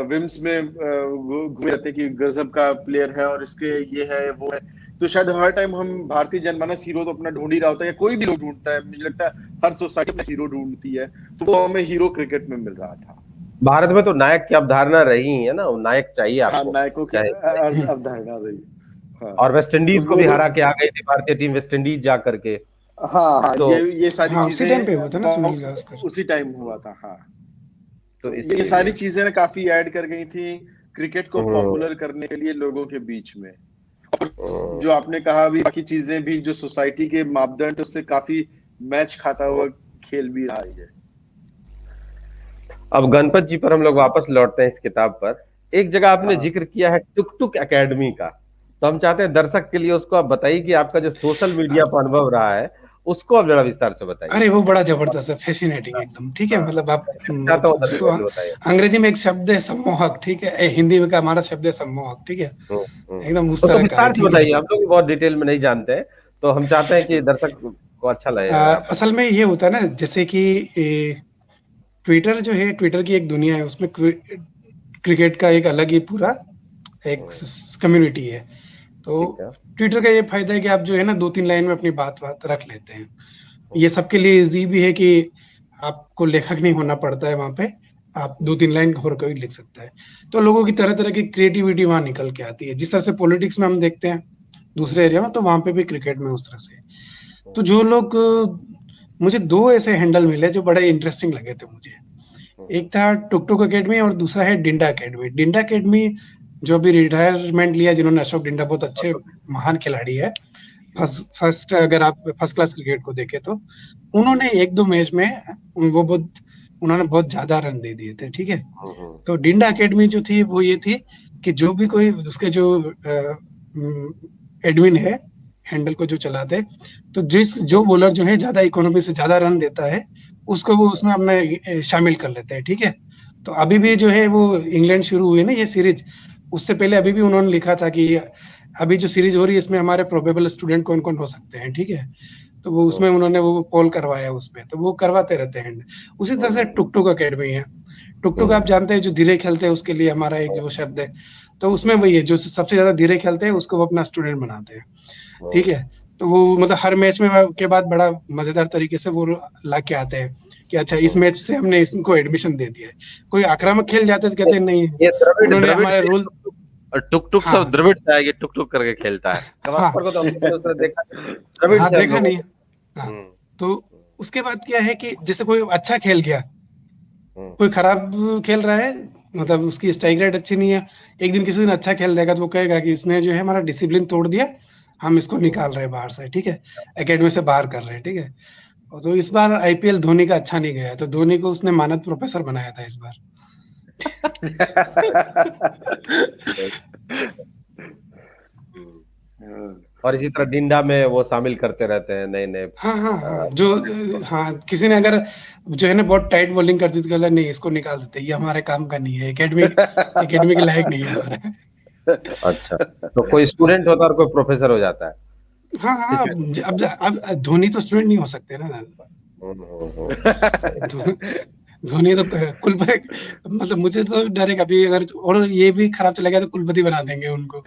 विम्स में घूमे रहते कि गजब का प्लेयर है और इसके ये है वो है, तो शायद हर टाइम हम भारतीय जनमानस हीरो तो अपना ढूंढ ही रहा होता है, या कोई भी लोग ढूंढता है, मुझे लगता है हर सोसाइटी में हीरो ढूंढती है, तो वो हमें हीरो क्रिकेट में मिल रहा था। भारत में तो नायक की अवधारणा रही है ना, नायक चाहिए आपको। हाँ, नायकों की अवधारणा रही। हाँ। और वेस्ट इंडीज को भी हरा के आ गई थी भारतीय टीम, वेस्ट इंडीज जा करके। हाँ, तो ये सारी चीजें उसी टाइम पे हुआ था ना, सुनील गावस्कर उसी टाइम हुआ था। हाँ, तो ये सारी चीजें काफी ऐड कर गई थी क्रिकेट को पॉपुलर करने के लिए लोगों के बीच में। और जो आपने कहा भी, बाकी चीजें भी जो सोसाइटी के मापदंड उससे काफी मैच खाता हुआ खेल भी रहा है। अब गणपत जी पर हम लोग वापस लौटते हैं इस किताब पर। एक जगह आपने जिक्र किया है टुक टुक एकेडमी का, तो हम चाहते हैं दर्शक के लिए उसको आप बताइए कि आपका जो सोशल मीडिया पर अनुभव रहा है उसको आप जरा विस्तार से बताइए। अरे वो बड़ा जबरदस्त है, फैसिनेटिंग एकदम, ठीक है। मतलब आप अंग्रेजी में एक शब्द है सम्मोहक, ठीक है, हिंदी में का हमारा शब्द है सम्मोहक, ठीक है, एकदम उस तरह का। बताइए, हम लोग बहुत डिटेल में नहीं जानते हैं, तो हम चाहते हैं कि दर्शक को अच्छा लगे। असल में ये होता है ना, जैसे कि ट्विटर जो है, ट्विटर की एक दुनिया है, उसमें क्रिकेट का एक अलग ही पूरा एक कम्युनिटी है। तो ट्विटर का ये फायदा है कि आप जो है ना 2-3 लाइन में अपनी बात रख लेते हैं। ये सबके लिए इजी भी है कि आपको लेखक नहीं होना पड़ता है, वहां पे आप 2-3 लाइन और कोई लिख सकता है। तो लोगों की तरह तरह की क्रिएटिविटी वहां निकल के आती है। जिस तरह से पॉलिटिक्स में हम देखते हैं दूसरे एरिया में, तो वहां पे भी क्रिकेट में उस तरह से। तो जो लोग, मुझे 2 ऐसे हैंडल मिले जो बड़े इंटरेस्टिंग लगे थे मुझे। एक था टुक टुक एकेडमी और दूसरा है डिंडा एकेडमी। डिंडा एकेडमी जो अभी रिटायरमेंट लिया जिन्होंने, अशोक डिंडा, बहुत अच्छे महान खिलाड़ी है। फर्स्ट अगर आप फर्स्ट क्लास क्रिकेट को देखें तो उन्होंने 1-2 मैच में उन्होंने बहुत ज्यादा रन दे दिए थे, ठीक है। तो डिंडा एकेडमी जो थी वो ये थी कि जो भी कोई उसके जो एडमिन है, हैंडल को जो चलाते, तो जो बॉलर जो है ज्यादा इकोनॉमी से ज्यादा रन देता है उसको वो उसमें अपने शामिल कर लेते हैं, ठीक है। तो अभी भी जो है वो इंग्लैंड शुरू हुई ना ये सीरीज, उससे पहले अभी भी उन्होंने लिखा था कि अभी जो सीरीज हो रही है इसमें हमारे प्रोबेबल स्टूडेंट कौन कौन हो सकते हैं, ठीक है। तो वो उसमें उन्होंने वो पोल करवाया उसमें, तो वो करवाते रहते हैं। उसी तरह से टुक टुक अकेडमी है। टुक टुक आप जानते हैं, जो धीरे खेलते हैं उसके लिए हमारा एक जो शब्द है, तो उसमें वही है, जो सबसे ज्यादा धीरे खेलते हैं उसको वो अपना स्टूडेंट बनाते हैं, ठीक है। तो वो मतलब हर मैच में के बाद बड़ा मजेदार तरीके से वो ला के आते हैं कि अच्छा इस मैच से हमने इसको एडमिशन दे दिया है। कोई आक्रामक खेल जाते तो कहते हैं नहीं, ये द्रविड़ उन्होंने द्रविड़ हमारे से रूल। टुक टुक हाँ सब द्रविड़ से आएगी, टुक टुक करके खेलता है। हाँ गवास्कर को तो हमने उसने देखा द्रविड़ हाँ, से हम देखा लोगों नहीं। हाँ, हम्म, तो उसके बाद क्या है कि जैसे कोई अच्छा खेल गया, हम्म, कोई खराब खेल रहा है, मतलब उसकी स्ट्राइक रेट अच्छी नहीं है, एक दिन किसी दिन अच्छा खेल देगा तो वो कहेगा कि इसने जो है हमारा डिसिप्लिन तोड़ दिया, हम इसको निकाल रहे हैं बाहर से, ठीक है, एकेडमी से बाहर कर रहे हैं, ठीक है। और तो इस बार आईपीएल धोनी का अच्छा नहीं गया, तो धोनी को उसने मानद प्रोफेसर बनाया था इस बार। हम्म। और इसी तरह डिंडा में वो शामिल करते रहते हैं नए नए। हाँ हाँ हाँ, जो हाँ किसी ने अगर जो है ना बहुत टाइट बॉलिंग कर दी तो कहला नहीं इसको निकाल देते, ये हमारे काम का नहीं है, एकेडमी एकेडमी के लायक नहीं है हमारे। अच्छा, तो कोई स्टूडेंट होता है और कोई प्रोफेसर हो जाता है। हाँ हाँ, अब धोनी तो स्टूडेंट नहीं हो सकते ना। धो- धोनी तो कुलपति, मतलब मुझे तो डर है कभी अगर और ये भी खराब चला गया तो कुलपति बना देंगे उनको।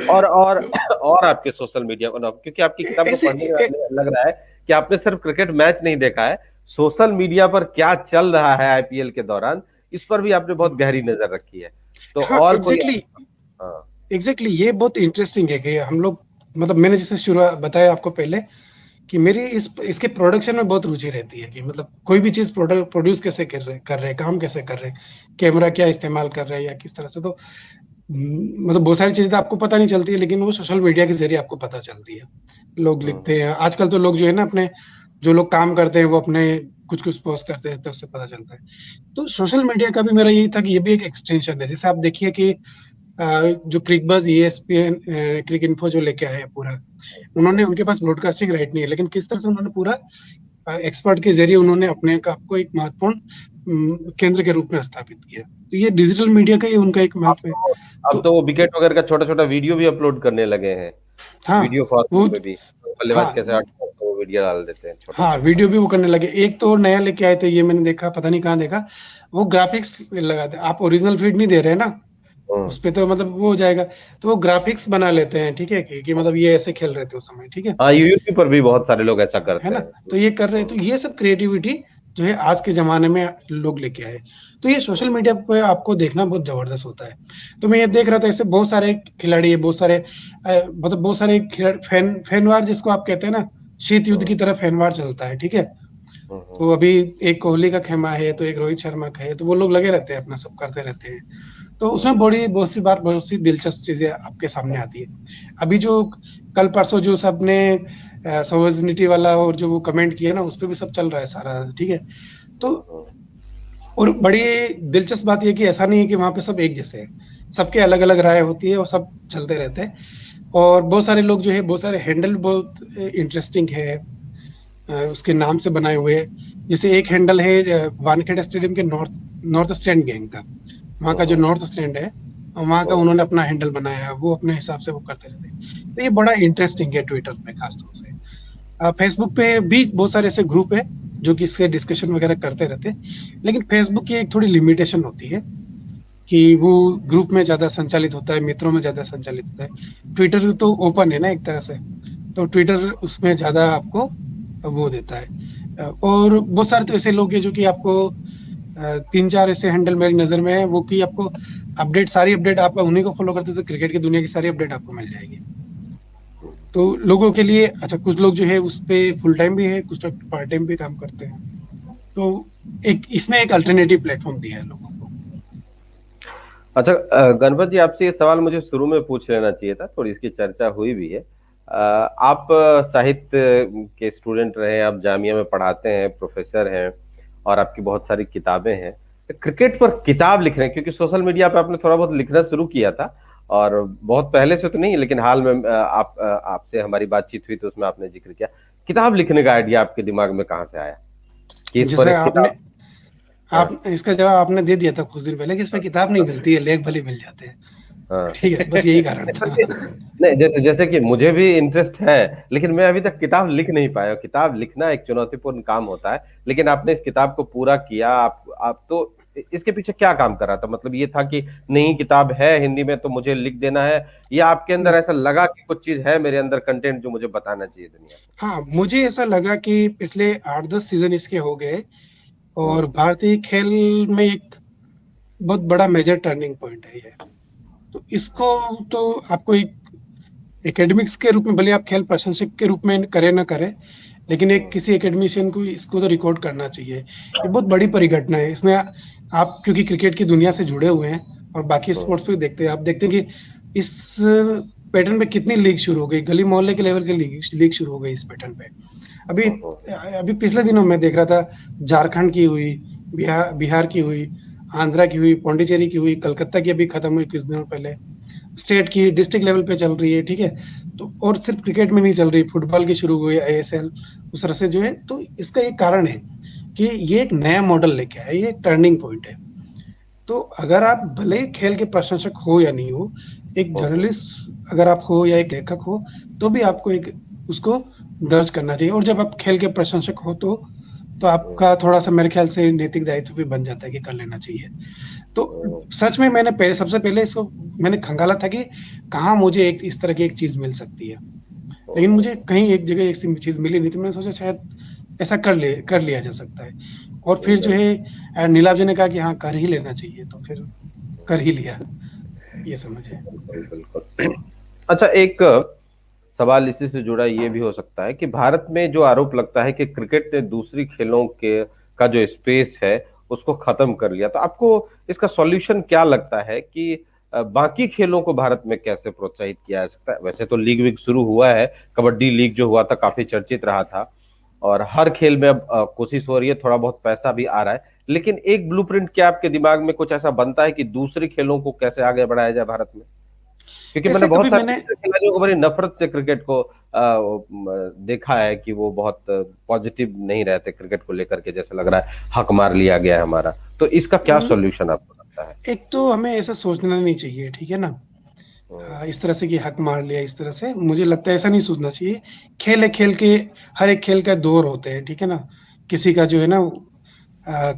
और आपके सोशल मीडिया को ना, क्योंकि आपकी किताब को ऐसे पढ़ने में लग रहा है कि आपने सिर्फ क्रिकेट मैच नहीं देखा है, सोशल मीडिया पर क्या चल रहा है आईपीएल के दौरान, इस पर भी आपने बहुत गहरी नजर रखी है। तो हाँ और कोई एग्जैक्टली ये बहुत इंटरेस्टिंग है कि हम लोग, मतलब मैंने जैसे शुरुआत बताया आपको पहले कि मेरी इसके प्रोडक्शन में बहुत रुचि रहती है कि मतलब कोई भी चीज प्रोड्यूस कैसे कर रहे हैं, काम कैसे कर रहे हैं, कैमरा क्या इस्तेमाल कर रहे हैं या किस तरह से। तो मतलब बहुत सारी चीजें तो आपको पता नहीं चलती है, लेकिन वो सोशल मीडिया के जरिए आपको पता चलती है। लोग लिखते हैं आजकल, तो लोग जो है ना अपने जो लोग काम करते हैं वो अपने कुछ कुछ पोस्ट करते हैं तो उससे पता चलता है। तो सोशल मीडिया का भी मेरा यही था कि ये भी एक एक्सटेंशन है। जैसे आप देखिए कि जो क्रिकबज़ ESPN क्रिक इन्फो जो लेके आए हैं पूरा, उन्होंने उनके पास ब्रॉडकास्टिंग राइट नहीं है, लेकिन किस तरह से उन्होंने पूरा एक्सपर्ट के जरिए उन्होंने अपने आप को एक महत्वपूर्ण केंद्र के रूप में स्थापित किया। तो ये डिजिटल मीडिया का ही उनका एक महत्व है। अब तो वो विकेट वगैरह का छोटा छोटा वीडियो भी अपलोड करने लगे हैं, हाँ वीडियो वो फॉर्मेट में भी, बल्लेबाज हाँ कैसे आउट करते हैं वो वीडियो डाल देते हैं छोटा हाँ, छोटा। वीडियो भी वो करने लगे। एक तो नया लेके आए थे, ये मैंने देखा, पता नहीं कहाँ देखा, वो ग्राफिक्स लगाते, आप ओरिजिनल फीड नहीं दे रहे ना उस पे, तो मतलब वो हो जाएगा, तो वो ग्राफिक्स बना लेते हैं, ठीक है, कि मतलब ये ऐसे खेल रहे थे उस समय, ठीक है हाँ, यूट्यूब पर भी बहुत सारे लोग ऐसा है करते ना। हैं। तो ये कर रहे हैं, तो ये सब क्रिएटिविटी जो है आज के जमाने में लोग लेके आए। तो ये सोशल मीडिया पे आपको देखना बहुत जबरदस्त होता है। तो मैं ये देख रहा था, ऐसे बहुत सारे खिलाड़ी है, बहुत सारे मतलब बहुत सारे फैनवार जिसको आप कहते हैं ना, शीत युद्ध की तरह फैनवार चलता है, ठीक है। तो अभी एक कोहली का खेमा है, तो एक रोहित शर्मा का है, तो वो लोग लगे रहते हैं अपना सब करते रहते हैं। तो उसमें बहुत सी दिलचस्प चीजें आपके सामने आती है। अभी जो कल परसों जो सबने सोवेनिटी वाला और जो वो कमेंट किया ना, उस पर भी सब चल रहा है सारा, ठीक है। तो और बड़ी दिलचस्प बात यह कि ऐसा नहीं है कि वहां पे सब एक जैसे हैं, सबके अलग अलग राय होती है और सब चलते रहते हैं। और बहुत सारे लोग जो है, बहुत सारे हैंडल बहुत इंटरेस्टिंग है उसके नाम से बनाए हुए। जैसे एक हैंडल है वानखेड़े स्टेडियम के नॉर्थ स्टैंड गैंग का, वहाँ का जो नॉर्थ स्टैंड है वहाँ का उन्होंने अपना हैंडल बनाया है, वो अपने हिसाब से वो करते रहते हैं। तो ये बड़ा इंटरेस्टिंग है ट्विटर पे खासतौर से। फेसबुक पे भी बहुत सारे ऐसे ग्रुप है जो कि इसके डिस्कशन वगैरह करते रहते हैं, लेकिन फेसबुक की एक थोड़ी लिमिटेशन होती है कि वो ग्रुप में ज्यादा संचालित होता है, मित्रों में ज्यादा संचालित होता है। ट्विटर तो ओपन है ना एक तरह से, तो ट्विटर उसमें ज्यादा आपको वो देता है। और बहुत सारे तो ऐसे लोग हैं जो कि आपको 3-4 ऐसे हैंडल मेरी नजर में है वो कि आपको सारी अपडेट आप उन्हीं को फॉलो करते तो क्रिकेट की दुनिया की सारी अपडेट आपको मिल जाएगी। तो लोगों के लिए अच्छा, कुछ लोग जो है उस पे फुल टाइम भी है, कुछ लोग पार्ट टाइम भी काम करते हैं। तो इसने एक अल्टरनेटिव प्लेटफॉर्म दिया है लोगों को। अच्छा, गणपत जी, आपसे ये सवाल मुझे शुरू में पूछ लेना चाहिए था, थोड़ी इसकी चर्चा हुई भी है। आप साहित्य के स्टूडेंट रहे, आप जामिया में पढ़ाते हैं, प्रोफेसर हैं, और आपकी बहुत सारी किताबें हैं। क्रिकेट पर किताब लिख रहे हैं, क्योंकि सोशल मीडिया पे आपने थोड़ा बहुत लिखना शुरू किया था, और बहुत पहले से तो नहीं, लेकिन हाल में आपसे हमारी बातचीत हुई तो उसमें आपने जिक्र किया। किताब लिखने का आइडिया आपके दिमाग में कहाँ से आया कि इस पर जैसे एक आपने किताब? आप इसका जवाब आपने दे दिया था कुछ दिन पहले कि इसमें किताब नहीं मिलती है, लेख भले मिल जाते हैं। हाँ। ठीक है, बस यही कारण था। नहीं, जैसे जैसे कि मुझे भी इंटरेस्ट है, लेकिन मैं अभी तक किताब लिख नहीं पाया। किताब लिखना एक चुनौतीपूर्ण काम होता है, लेकिन आपने इस किताब को पूरा किया। आप तो इसके पीछे क्या काम कर रहा था? मतलब ये था कि नई किताब है हिंदी में तो मुझे लिख देना है, या आपके अंदर ऐसा लगा कि कुछ चीज है मेरे अंदर, कंटेंट जो मुझे बताना चाहिए दुनिया को? हाँ, मुझे ऐसा लगा कि पिछले 8-10 सीजन इसके हो गए और भारतीय खेल में एक बहुत बड़ा मेजर टर्निंग पॉइंट है ये। तो इसको तो आपको एक एकेडमिक्स के रूप में, भले आप खेल प्रशंसक के रूप में करे ना करे, लेकिन एक किसी एकेडमिशियन को इसको तो रिकॉर्ड करना चाहिए। ये बहुत बड़ी परिघटना है। इसमें आप क्योंकि क्रिकेट की दुनिया से जुड़े हुए हैं और बाकी स्पोर्ट्स पे देखते हैं, आप देखते हैं कि इस पैटर्न पे कितनी लीग शुरू हो गई, गली मोहल्ले के लेवल की लीग शुरू हो गई इस पैटर्न पे। अभी पिछले दिनों में देख रहा था, झारखंड की हुई, बिहार की हुई, आंध्रा की हुई, पौंडीचेरी की हुई, कलकत्ता की अभी खत्म हुई कुछ दिनों पहले, स्टेट की डिस्ट्रिक्ट लेवल पे चल रही है। ठीक है, तो और सिर्फ क्रिकेट में नहीं चल रही, फुटबॉल की शुरू हुई, ISL, उस तरह से जो है। तो इसका एक कारण है कि ये एक नया मॉडल लेके आया, ये टर्निंग पॉइंट है। तो अगर आप भले खेल के प्रशंसक हो या नहीं हो, एक जर्नलिस्ट अगर आप हो या एक लेखक हो, तो भी आपको एक उसको दर्ज करना चाहिए। और जब आप खेल के प्रशंसक हो तो आपका थोड़ा सा मेरे ख्याल से नैतिक दायित्व भी बन जाता है कि कर लेना चाहिए। तो सच में मैंने सबसे पहले इसको मैंने खंगाला था कि कहाँ मुझे एक इस तरह की एक चीज मिल सकती है, लेकिन मुझे कहीं एक जगह ऐसी चीज मिली नहीं। तो मैंने सोचा शायद ऐसा कर लिया जा सकता है। और फिर जो है नीलाभ जी ने कहा कि हाँ कर ही लेना चाहिए, तो फिर कर ही लिया, ये समझे। बिल्कुल। अच्छा, एक सवाल इसी से जुड़ा ये भी हो सकता है कि भारत में जो आरोप लगता है कि क्रिकेट ने दूसरी खेलों के का जो स्पेस है उसको खत्म कर लिया, तो आपको इसका सॉल्यूशन क्या लगता है कि बाकी खेलों को भारत में कैसे प्रोत्साहित किया जा सकता है? वैसे तो लीग वीग शुरू हुआ है, कबड्डी लीग जो हुआ था काफी चर्चित रहा था, और हर खेल में अब कोशिश हो रही है, थोड़ा बहुत पैसा भी आ रहा है, लेकिन एक ब्लूप्रिंट क्या आपके दिमाग में कुछ ऐसा बनता है कि दूसरे खेलों को कैसे आगे बढ़ाया जाए भारत में? क्योंकि मैंने बहुत सारे खिलाड़ियों को बड़ी नफरत से क्रिकेट को देखा है कि वो बहुत पॉजिटिव नहीं रहते क्रिकेट को लेकर के, जैसे लग रहा है हक मार लिया गया है हमारा। तो इसका क्या सॉल्यूशन आपको लगता है? एक तो हमें ऐसा सोचना नहीं चाहिए, ठीक है ना, इस तरह से कि हक मार लिया, इस तरह से मुझे लगता है ऐसा नहीं सोचना चाहिए। खेल है, खेल के हर एक खेल का दौर होते हैं, ठीक है ना। किसी का जो है ना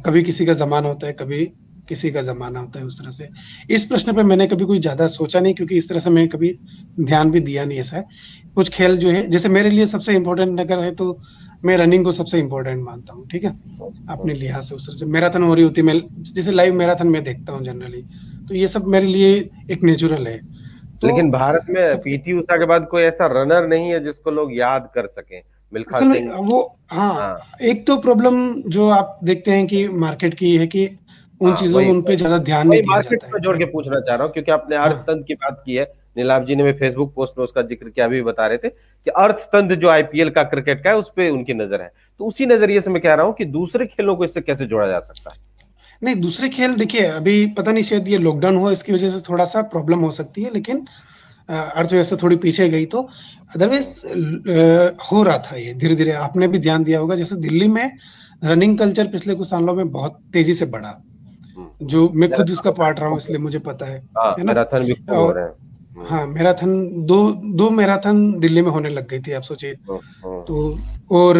कभी किसी का जमाना होता है, कभी किसी का जमाना होता है, उस तरह से। इस प्रश्न पे मैंने कभी कोई ज्यादा सोचा नहीं, क्योंकि इस तरह से मैं कभी ध्यान भी दिया नहीं ऐसा है। कुछ खेल जो है, जैसे मेरे लिए सबसे इम्पोर्टेंट अगर है तो मैं रनिंग को सबसे इम्पोर्टेंट मानता हूँ, ठीक है, अपने लिहाज से। उस तरह से मैराथन हो रही होती है, मैं जैसे लाइव मैराथन में देखता हूँ जनरली, तो ये सब मेरे लिए एक नेचुरल है। तो लेकिन भारत में पीटी उषा के बाद कोई ऐसा रनर नहीं है जिसको लोग याद कर सकें। मिल्खा सिंह वो हाँ, एक तो प्रॉब्लम जो आप देखते हैं कि मार्केट की है कि उन चीजों को उन पे ज्यादा ध्यान नहीं दिया जाता है। मैं जोड़ के पूछना चाह रहा हूँ, क्योंकि आपने अर्थतंत्र की बात की है, नीलाभ जी ने भी फेसबुक पोस्ट में उसका जिक्र किया, अभी बता रहे थे कि अर्थतंत्र जो IPL का क्रिकेट का है उस पर उनकी नजर है। तो उसी नजरिए से मैं कह रहा हूँ कि दूसरे खेलों को इससे कैसे जोड़ा जा सकता है? नहीं, दूसरे खेल देखिए, अभी पता नहीं शायद ये लॉकडाउन हुआ इसकी वजह से थोड़ा सा प्रॉब्लम हो सकती है, लेकिन अर्थव्यवस्था थोड़ी पीछे गई, तो अदरवाइज हो रहा था ये धीरे धीरे। आपने भी ध्यान दिया होगा, जैसे दिल्ली में रनिंग कल्चर पिछले कुछ सालों में बहुत तेजी से बढ़ा, जो मैं खुद उसका पार्ट रहा हूँ, इसलिए मुझे पता है ना। मैराथन भी हो रहे हैं। हाँ, मैराथन दो मैराथन दिल्ली में होने लग गई थी, आप सोचिए। तो और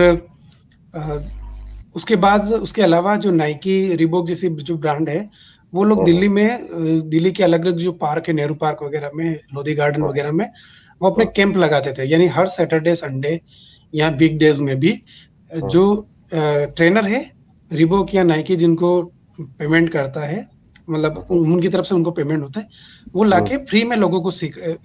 उसके बाद उसके अलावा जो नाइकी, रिबॉक जैसी जो ब्रांड है, वो लोग दिल्ली में, दिल्ली के अलग अलग जो पार्क है, नेहरू पार्क वगैरह में, लोधी गार्डन वगैरह में, वो अपने कैंप लगाते थे। यानी हर सैटरडे संडे या वीक डेज में भी जो ट्रेनर है रिबॉक या नाइकी, जिनको पेमेंट करता है, मतलब उनकी तरफ से उनको पेमेंट होता है, वो लाके फ्री में लोगों को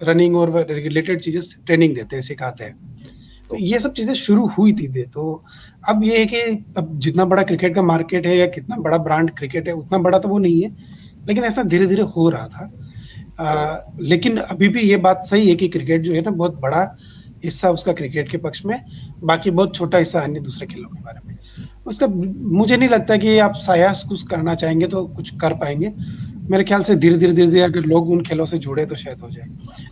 रनिंग और रिलेटेड चीजें ट्रेनिंग देते हैं, सिखाते हैं। तो ये सब चीजें शुरू हुई थी। तो अब ये है कि अब जितना बड़ा क्रिकेट का मार्केट है या कितना बड़ा ब्रांड क्रिकेट है, उतना बड़ा तो वो नहीं है, लेकिन ऐसा धीरे धीरे हो रहा था। लेकिन अभी भी ये बात सही है कि क्रिकेट जो है ना, बहुत बड़ा हिस्सा उसका क्रिकेट के पक्ष में, बाकी बहुत छोटा हिस्सा अन्य दूसरे खेलों के बारे में उसका। मुझे नहीं लगता कि आप सायास कुछ करना चाहेंगे तो कुछ कर पाएंगे। मेरे ख्याल से धीरे धीरे अगर लोग उन खेलों से जुड़े तो शायद हो जाए,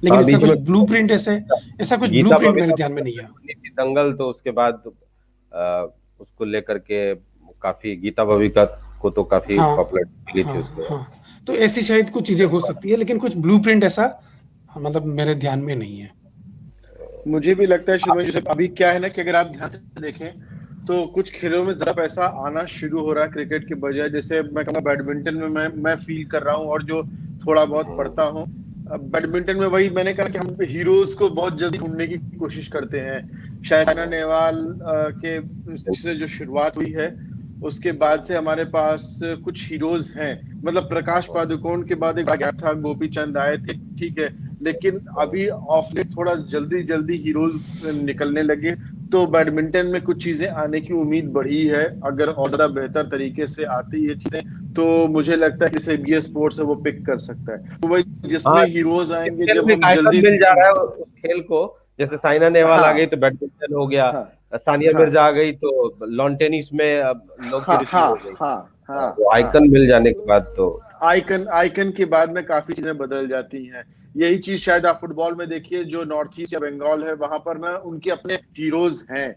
लेकिन ऐसा कुछ ब्लूप्रिंट ऐसा कुछ ब्लूप्रिंट मेरे ध्यान में नहीं है। दंगल तो उसके बाद उसको लेकर के काफी गीता भवी का आपको तो काफी हाँ, पॉपुलैरिटी मिली थी हाँ, उसमें। हाँ। तो ऐसी शायद कुछ चीजें हो सकती है, लेकिन कुछ ब्लूप्रिंट ऐसा मतलब मेरे ध्यान में नहीं है। मुझे भी लगता है शुभम जी, अभी क्या है ना कि अगर आप ध्यान से देखें तो कुछ खेलों में ज्यादा पैसा आना शुरू हो रहा है क्रिकेट के बजाय। जैसे मैं कहूँगा बैडमिंटन में मैं फील कर रहा हूँ, और जो थोड़ा बहुत पढ़ता हूँ, बैडमिंटन में वही मैंने कहा कि हम हीरोज को बहुत जल्दी ढूंढने की कोशिश करते हैं। शायद साइना नेहवाल के से जो शुरुआत हुई है, उसके बाद से हमारे पास कुछ हीरोज हैं। मतलब प्रकाश पादुकोण के बाद एक गैप था, गोपी चंद आए थे, ठीक है, लेकिन अभी ऑफ लेट थोड़ा जल्दी जल्दी हीरोज निकलने लगे। तो बैडमिंटन में कुछ चीजें आने की उम्मीद बढ़ी है। अगर और ज्यादा बेहतर तरीके से आती है चीजें, तो मुझे लगता है कि जैसे बीएस स्पोर्ट्स है वो पिक कर सकता है। तो वही जिसमें हाँ, हीरोज आएंगे, खेल जब में हम आइकन जल्दी। मिल जा रहा है उस खेल को। जैसे साइना नेहवाल आ गई हाँ, तो बैडमिंटन हो गया, हाँ, सानिया हाँ, मिर्जा आ गई तो लॉन टेनिस में अब लोग की हाँ, रुचि हाँ, हो गई। हाँ, हाँ, वो हाँ। आइकन मिल जाने के बाद तो आइकन आइकन के बाद में काफी चीजें बदल जाती हैं। यही चीज शायद आप फुटबॉल में देखिए, जो नॉर्थ ईस्ट या बंगाल है, वहां पर ना उनके अपने हीरोज हैं।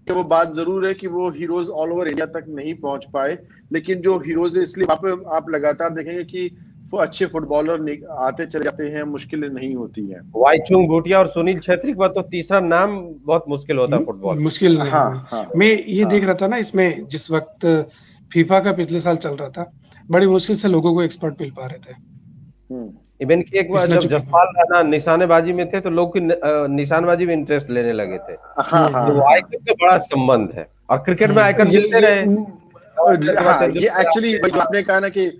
तो वो बात जरूर है कि वो हीरोज ऑल ओवर इंडिया तक नहीं पहुंच पाए, लेकिन जो हीरोज है, इसलिए वहां पे आप लगातार देखेंगे कि वो अच्छे फुटबॉलर आते चले जाते हैं, मुश्किलें नहीं होती हैं। वाईचुंग भूटिया और सुनील छेत्री के बाद तो तीसरा नाम बहुत मुश्किल होता है फुटबॉल। मुश्किल नहीं हाँ, हुई। हाँ, मैं ये हाँ। देख रहा था ना, इसमें जिस वक्त फीफा का पिछले साल चल रहा था, बड़ी मुश्किल से लोगों को एक्सपर्ट मिल पा रहे थे। इवन की एक बार पिछला जब जो फीफा। जसपाल राणा निशानेबाजी में थे तो लोग की निशानबाजी में इंटरेस्ट लेने लगे थे। हाँ, हाँ, तो वो हाँ। आइकन का बड़ा संबंध है, और क्रिकेट में आइकन ये मिलते रहे। हाँ, ये तेंदुलकर एक्चुअली आते हैं। आपने कहा ना कि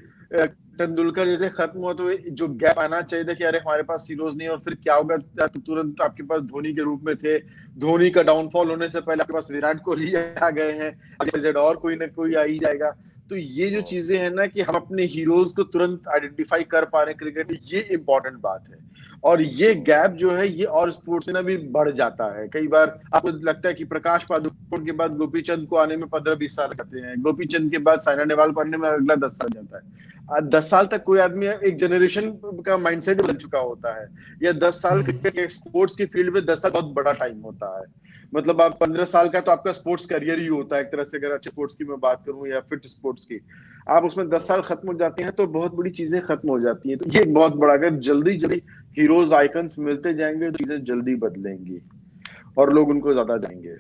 तेंदुलकर जैसे खत्म हुआ, तो जो गैप आना चाहिए था कि अरे हमारे पास हीरोज नहीं, और फिर क्या होगा, तो तुरंत आपके पास धोनी के रूप में थे। धोनी का डाउनफॉल होने से पहले आपके पास विराट कोहली आ गए हैं, अब और कोई ना कोई आ ही जाएगा। तो ये जो चीजें हैं ना कि हम अपने हीरोज को तुरंत आइडेंटिफाई कर पा रहे हैं क्रिकेट में, ये इंपॉर्टेंट बात है। और ये गैप जो है, ये और स्पोर्ट्स में ना भी बढ़ जाता है। कई बार आपको लगता है कि प्रकाश पादुकोण के बाद गोपीचंद को आने में 15-20 साल लगते हैं, गोपीचंद के बाद साइना नेहवाल को आने में अगला 10 साल जाता है। 10 साल तक कोई आदमी एक जनरेशन का माइंडसेट बदल चुका होता है। या 10 साल क्रिकेट स्पोर्ट्स की फील्ड में 10 साल बहुत बड़ा टाइम होता है। मतलब आप 15 साल का तो आपका स्पोर्ट्स करियर ही होता है एक तरह से, अगर अच्छे स्पोर्ट्स की मैं बात करूं या फिट स्पोर्ट्स की। आप उसमें 10 साल खत्म हो जाते हैं तो बहुत बड़ी चीजें खत्म हो जाती हैं। तो ये एक बहुत बड़ा, अगर जल्दी जल्दी हीरोज आइकन्स मिलते जाएंगे तो चीजें जल्दी बदलेंगी और लोग उनको ज्यादा जाएंगे।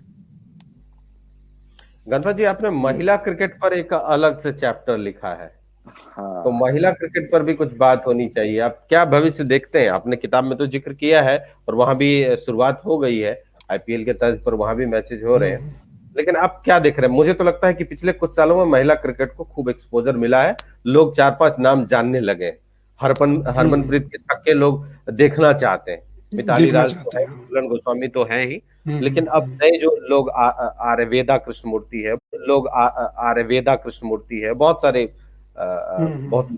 गणपत जी, आपने महिला क्रिकेट पर एक अलग से चैप्टर लिखा है। हाँ, तो महिला क्रिकेट पर भी कुछ बात होनी चाहिए। आप क्या भविष्य देखते हैं? आपने किताब में तो जिक्र किया है और वहां भी शुरुआत हो गई है, आईपीएल के तर्ज पर वहां भी मैचेज हो रहे हैं, लेकिन आप क्या देख रहे हैं? मुझे तो लगता है कि पिछले कुछ सालों में महिला क्रिकेट को खूब एक्सपोजर मिला है, लोग 4-5 नाम जानने लगे। हरमनप्रीत के छक्के लोग देखना चाहते हैं। मिताली राज तो है, झूलन गोस्वामी तो है ही, लेकिन अब नए जो लोग आर्यवेदा कृष्णमूर्ति है, बहुत सारे बहुत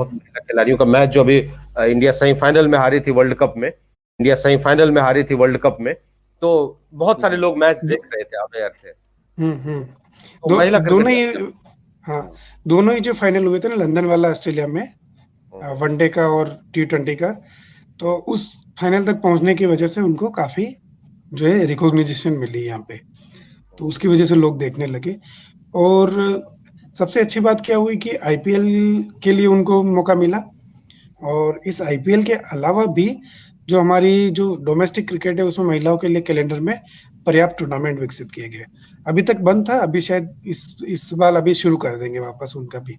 महिला खिलाड़ियों का मैच जो अभी इंडिया सेमीफाइनल में हारी थी वर्ल्ड कप में, तो बहुत सारे लोग मैच देख रहे थे, अवेयर थे। तो महिला दोनों ही, हाँ, दोनों ही जो फाइनल हुए थे ना, लंदन वाला ऑस्ट्रेलिया में, वनडे का और T20 का, तो उस फाइनल तक पहुंचने की वजह से उनको काफी जो है रिकॉग्निशन मिली यहाँ पे, तो उसकी वजह से लोग देखने लगे। और सबसे अच्छी बात क्या हुई कि आईपीएल के लिए उनको मौका मिला, और इस आईपीएल के अलावा भी जो हमारी जो डोमेस्टिक क्रिकेट है उसमें महिलाओं के लिए कैलेंडर में पर्याप्त टूर्नामेंट विकसित किए गए। अभी तक बंद था, अभी शायद इस बार अभी शुरू कर देंगे वापस उनका भी।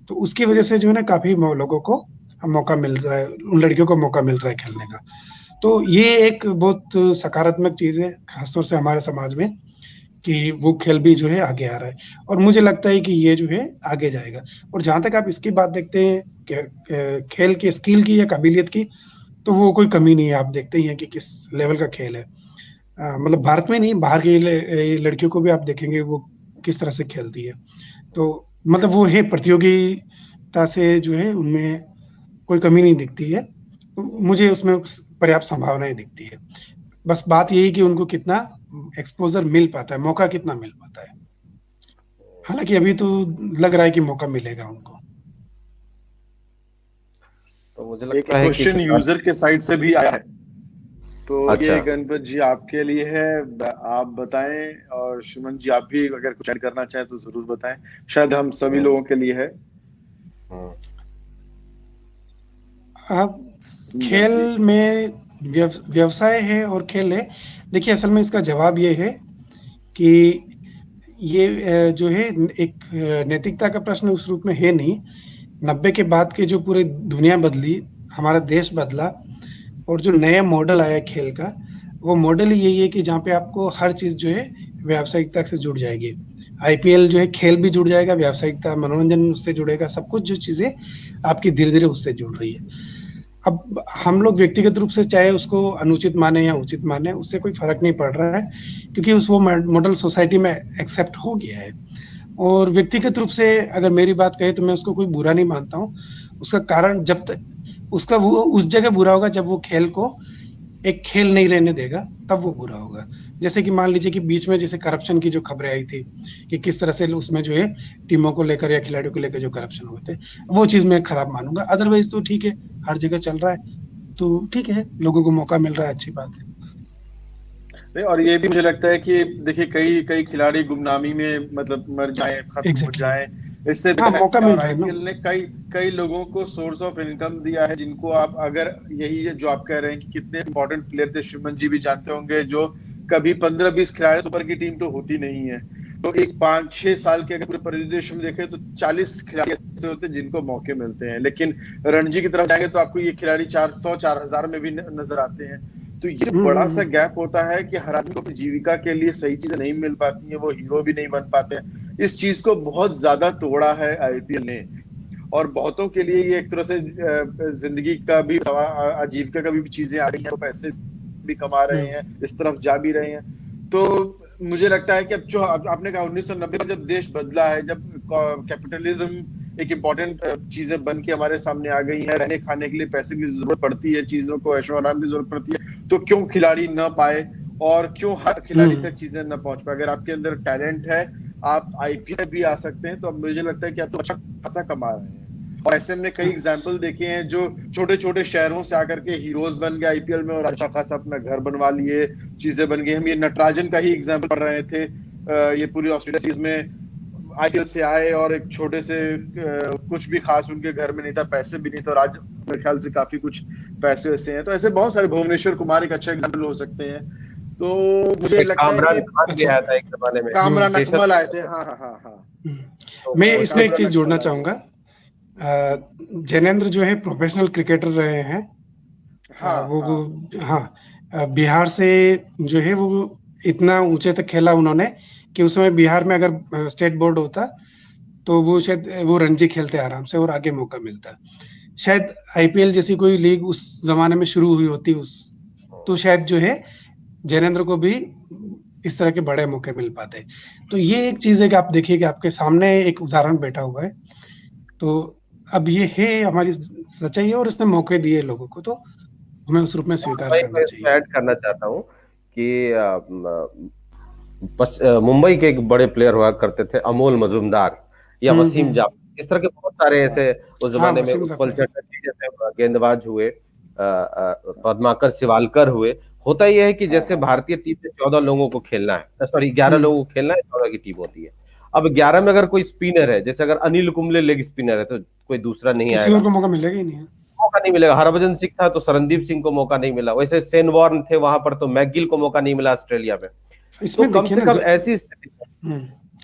तो उसकी वजह से जो है ना काफी लोगों को मौका मिल रहा है, उन लड़कियों को मौका मिल रहा है खेलने का। तो ये एक बहुत सकारात्मक चीज है, खासतौर से हमारे समाज में, कि वो खेल भी जो है आगे आ रहा है, और मुझे लगता है कि ये जो है आगे जाएगा। और जहां तक आप इसकी बात देखते हैं खेल के स्किल की या काबिलियत की, तो वो कोई कमी नहीं है। आप देखते ही हैं कि किस लेवल का खेल है। मतलब भारत में नहीं, बाहर की लड़कियों को भी आप देखेंगे वो किस तरह से खेलती है। तो मतलब वो है, प्रतियोगिता से जो है उनमें कोई कमी नहीं दिखती है। मुझे उसमें पर्याप्त संभावनाएं दिखती है। बस बात यही कि उनको कितना एक्सपोजर मिल पाता है, मौका कितना मिल पाता है। हालांकि अभी तो लग रहा है कि मौका मिलेगा उनको। तो मुझे एक लगता है कि क्वेश्चन यूजर के साइड से भी आया है तो अच्छा। ये गणपत जी आपके लिए है, आप बताएं, और सुमन जी आप भी अगर कुछ ऐड करना चाहें तो जरूर बताएं, शायद हम सभी लोगों के लिए है। हम्म, अब सुंदर खेल जी। में व्यवसाय है और खेल है। देखिए, असल में इसका जवाब ये है कि ये जो है एक नैतिकता का प्रश्न उस रूप में है नहीं। 90 के बाद के जो पूरी दुनिया बदली, हमारा देश बदला, और जो नया मॉडल आया खेल का, वो मॉडल ही यही है कि जहाँ पे आपको हर चीज जो है व्यावसायिकता से जुड़ जाएगी। आईपीएल जो है, खेल भी जुड़ जाएगा, व्यावसायिकता, मनोरंजन उससे जुड़ेगा, सब कुछ जो चीजें आपकी धीरे धीरे उससे जुड़ रही है। अब हम लोग व्यक्तिगत रूप से चाहे उसको अनुचित माने या उचित माने, उससे कोई फर्क नहीं पड़ रहा है, क्योंकि उस वो मॉडल सोसाइटी में एक्सेप्ट हो गया है। और व्यक्तिगत रूप से अगर मेरी बात कहे तो मैं उसको कोई बुरा नहीं मानता हूँ। उसका कारण, जब तक उसका वो उस जगह बुरा होगा जब वो खेल को एक खेल नहीं रहने देगा, तब वो बुरा होगा। जैसे कि मान लीजिए कि बीच में जैसे करप्शन की जो खबरें आई थी कि किस तरह से उसमें जो है टीमों को लेकर या खिलाड़ियों को लेकर जो करप्शन हुए थे, वो चीज मैं खराब मानूंगा। अदरवाइज तो ठीक है, हर जगह चल रहा है, तो ठीक है, लोगों को मौका मिल रहा है, अच्छी बात है। नहीं, और ये भी मुझे लगता है कि देखिए कई कई खिलाड़ी गुमनामी में मतलब मर जाएं, खत्म हो एग्जैक्टली। जाएं, इससे हाँ, बेहतर मौका है। मिल और रहा है ना। आईपीएल ने कई कई लोगों को सोर्स ऑफ इनकम दिया है, जिनको आप अगर यही है जो आप कह रहे हैं कि कितने इंपॉर्टेंट प्लेयर थे, श्रीमन जी भी जानते होंगे, जो कभी 15-20 खिलाड़ी सुपर की टीम तो होती नहीं है। तो एक 5-6 साल के अगर पूरे परिदृश्य में देखें तो 40 खिलाड़ी ऐसे होते हैं जिनको मौके मिलते हैं, लेकिन रणजी की तरफ जाएंगे तो आपको ये खिलाड़ी 400-4,000 में भी नजर आते हैं। तो ये बड़ा सा गैप होता है कि हर आदमी को अपनी जीविका के लिए सही चीजें नहीं मिल पाती हैं, वो हीरो भी नहीं बन पाते हैं। इस चीज को बहुत ज्यादा तोड़ा है आईपीएल ने, और बहुतों के लिए ये एक तरह से जिंदगी का भी, आजीविका का भी चीजें आ रही हैं, वो पैसे भी कमा रहे हैं, इस तरफ जा भी रहे हैं। तो मुझे लगता है कि अब जो आपने कहा 1990 में जब देश बदला है, जब कैपिटलिज्म एक इम्पोर्टेंट चीजें बन के हमारे सामने आ गई है, रहने खाने के लिए पैसे की जरूरत पड़ती है, चीजों को ऐशो आराम की जरूरत पड़ती है, तो क्यों खिलाड़ी न पाए और क्यों हर खिलाड़ी तक चीजें न पहुंच पाए। अगर आपके अंदर टैलेंट है, आप आईपीएल भी आ सकते हैं, तो अब मुझे लगता है कि आप तो अच्छा खासा कमा रहे हैं। और ऐसे हमने कई एग्जाम्पल देखे हैं जो छोटे छोटे शहरों से आकर के हीरोज बन गए आईपीएल में और अच्छा खासा अपना घर बनवा लिए, चीजें बन गई। हम ये नटराजन का ही एग्जाम्पल पढ़ रहे थे, ये पूरी ऑस्ट्रेलिया सीरीज में आईपीएल से आए और एक छोटे से कुछ भी खास उनके घर में नहीं था, पैसे भी नहीं थे, और आज मेरे ख्याल से काफी कुछ पैसे वैसे हैं। तो ऐसे बहुत सारे, भुवनेश्वर कुमार एक अच्छा एग्जाम्पल हो सकते हैं। तो मुझे लगता है कामरान कि खान भी आया था एक जमाने में, कामरान पेशर अकमल आए थे। हाँ हाँ हाँ हाँ, मैं तो इसमें एक कामरान चीज जोड़ना अकमल आए थे। चाहूंगा। जैनेंद्र जो है प्रोफेशनल क्रिकेटर रहे हैं। हाँ वो हाँ हाँ, बिहार से जो है वो इतना ऊंचे तक खेला उन्होंने कि उस समय बिहार में अगर स्टेट बोर्ड होता तो वो शायद वो रणजी खेलते आराम से और आगे मौका मिलता। शायद आईपीएल जैसी कोई लीग उस जमाने में शुरू हुई होती उस, तो शायद जो है जैनेंद्र को भी इस तरह के बड़े मौके मिल पाते। तो ये एक चीज है कि आप देखिए कि आपके सामने एक उदाहरण बैठा हुआ है, तो अब ये है हमारी सच्चाई है, और इसने मौके दिए लोगों को, तो हमें उस रूप में स्वीकार मैं करना चाहिए। ऐड करना चाहता हूँ कि मुंबई के एक बड़े प्लेयर हुआ करते थे, अमोल मजूमदार या वसीम हम्म। जाफरी, इस तरह के बहुत सारे हाँ ऐसे उस हाँ, जमाने में, वसीम उत्पल जाफरी। चटर्जी जैसे गेंदबाज हुए, पद्माकर शिवालकर हुए। होता यह है कि हाँ जैसे हाँ भारतीय टीम में 14 लोगों को खेलना है, सॉरी 11 हम्म। लोगों को खेलना है, 14 की टीम होती है। अब 11 में अगर कोई स्पिनर है, जैसे अगर अनिल कुंबले लेग स्पिनर है तो कोई दूसरा नहीं किसी और आएगा, को मौका मिलेगा ही नहीं है। मौका नहीं मिलेगा। हरभजन सिंह था तो शरणदीप सिंह को मौका नहीं मिला, वैसे सेन वॉर्न थे वहां पर तो मैकगिल को मौका नहीं मिला ऑस्ट्रेलिया में। तो इसमें कम देखिए से ना, कम जब ऐसी स्थिति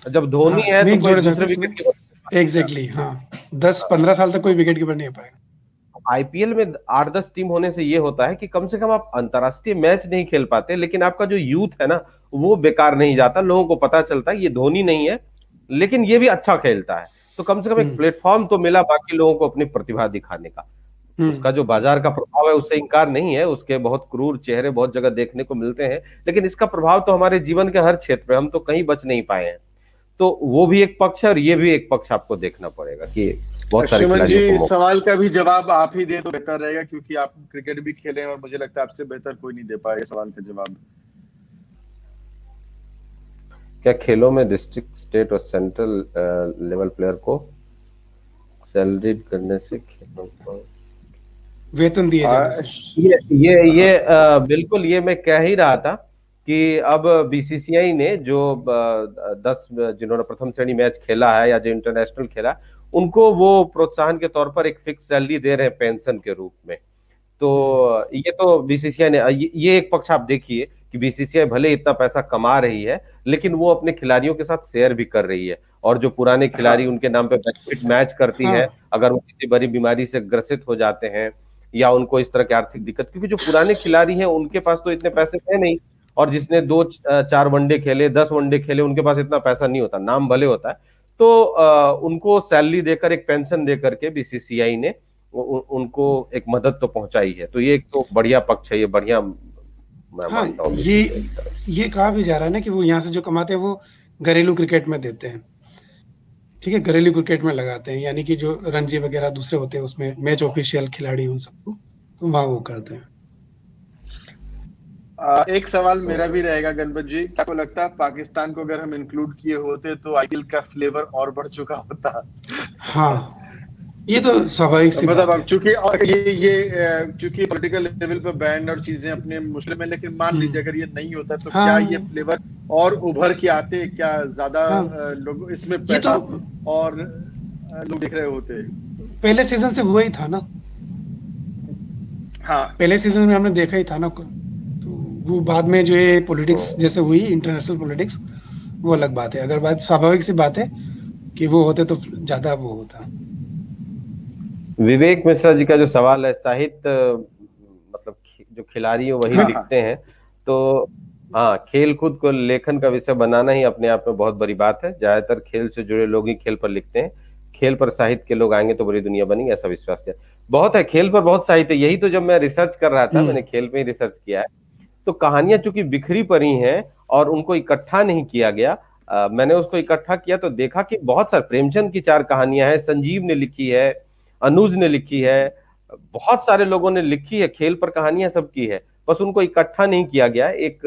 जब हाँ, धोनी है मैं तो एक कोई जोड़ना चाहता दूसरे हूँ इसमें। Wicket keeper. एग्जैक्टली, हाँ, 10-15 साल तक कोई विकेट कीपर नहीं आ पाएगा। आईपीएल में 8-10 टीम होने से ये होता है कि कम से कम आप अंतरराष्ट्रीय मैच नहीं खेल पाते, लेकिन आपका जो यूथ है ना वो बेकार नहीं जाता, लोगों को पता चलता है ये धोनी नहीं है लेकिन ये भी अच्छा खेलता है, तो कम से कम एक प्लेटफॉर्म तो मिला बाकी लोगों को अपनी प्रतिभा दिखाने का। उसका जो बाजार का प्रभाव है उससे इंकार नहीं है, उसके बहुत क्रूर चेहरे बहुत जगह देखने को मिलते हैं, लेकिन इसका प्रभाव तो हमारे जीवन के हर क्षेत्र में, हम तो कहीं बच नहीं पाए हैं। तो वो भी एक पक्ष है और ये भी एक पक्ष आपको देखना पड़ेगा कि बहुत सारे सुमन जी, खिलाड़ियों को सवाल का भी जवाब आप ही दें तो बेहतर रहेगा, क्योंकि आप क्रिकेट भी खेले हैं और मुझे लगता है आपसे बेहतर कोई नहीं दे पाएगा सवाल का जवाब। क्या खेलों में डिस्ट्रिक्ट, स्टेट और सेंट्रल लेवल प्लेयर को सैलरीड करने से खेलों को वेतन दिए जाने से। बिल्कुल, ये मैं कह ही रहा था कि अब बीसीसीआई ने जो 10 जिन्होंने प्रथम श्रेणी मैच खेला है या जो इंटरनेशनल खेला, उनको वो प्रोत्साहन के तौर पर एक फिक्स सैलरी दे रहे हैं पेंशन के रूप में। तो ये तो बीसीसीआई ने ये एक पक्ष आप देखिए कि बीसीसीआई भले इतना पैसा कमा रही है, लेकिन वो अपने खिलाड़ियों के साथ शेयर भी कर रही है, और जो पुराने खिलाड़ी हाँ उनके नाम पे बेनिफिट मैच करती है, हाँ अगर वो किसी बड़ी बीमारी से ग्रसित हो जाते हैं या उनको इस तरह की आर्थिक दिक्कत, क्योंकि जो पुराने खिलाड़ी हैं उनके पास तो इतने पैसे है नहीं, और जिसने 2-4 वनडे खेले, 10 वनडे खेले, उनके पास इतना पैसा नहीं होता, नाम भले होता है। तो उनको सैलरी देकर, एक पेंशन देकर के बीसीसीआई ने उनको एक मदद तो पहुंचाई है। तो ये एक तो बढ़िया पक्ष है, ये बढ़िया मैं हाँ, मानता हूँ ये कहा भी जा रहा है ना कि वो यहाँ से जो कमाते हैं वो घरेलू क्रिकेट में देते हैं, ठीक है, घरेलू क्रिकेट में लगाते हैं, यानी कि जो रणजी वगैरह दूसरे होते हैं उसमें मैच ऑफिशियल खिलाड़ी उन सबको तो वहाँ वो करते हैं। एक सवाल मेरा भी रहेगा गणपत जी, क्या आपको लगता है पाकिस्तान को अगर हम इंक्लूड किए होते तो आईपीएल का फ्लेवर और बढ़ चुका होता? हाँ, ये तो स्वाभाविक सी मतलब बात अब है। चूंकि और ये चूंकि पॉलिटिकल लेवल पे बैंड और चीजें अपने मुश्किल में, लेकिन मान लीजिए अगर ये नहीं होता तो क्या ये हाँ फ्लेवर और उभर के आते, क्या ज्यादा हाँ, लोग इसमें ये पैसा तो और लोग देख रहे होते? पहले सीजन से हुआ ही था ना, हाँ पहले सीजन में हमने देखा ही था ना। तो वो बाद में जो ये पॉलिटिक्स जैसे हुई, इंटरनेशनल पॉलिटिक्स, वो अलग बात है। अगर बात स्वाभाविक सी बात है कि वो होते तो ज्यादा वो होता। विवेक मिश्रा जी का जो सवाल है, साहित्य मतलब जो खिलाड़ी है वही हाँ हाँ लिखते हैं, तो हाँ, खेल कूद को लेखन का विषय बनाना ही अपने आप में बहुत बड़ी बात है। ज्यादातर खेल से जुड़े लोग ही खेल पर लिखते हैं, खेल पर साहित्य के लोग आएंगे तो बड़ी दुनिया बनेगी, ऐसा विश्वास है। बहुत है, खेल पर बहुत साहित्य। यही तो जब मैं रिसर्च कर रहा था, मैंने खेल पे ही रिसर्च किया है, तो कहानियां चूंकि बिखरी पड़ी हैं और उनको इकट्ठा नहीं किया गया, मैंने उसको इकट्ठा किया तो देखा कि बहुत सारे, प्रेमचंद की 4 कहानियां हैं, संजीव ने लिखी है, अनुज ने लिखी है, बहुत सारे लोगों ने लिखी है, खेल पर कहानियां सबकी है, बस उनको इकट्ठा नहीं किया गया। एक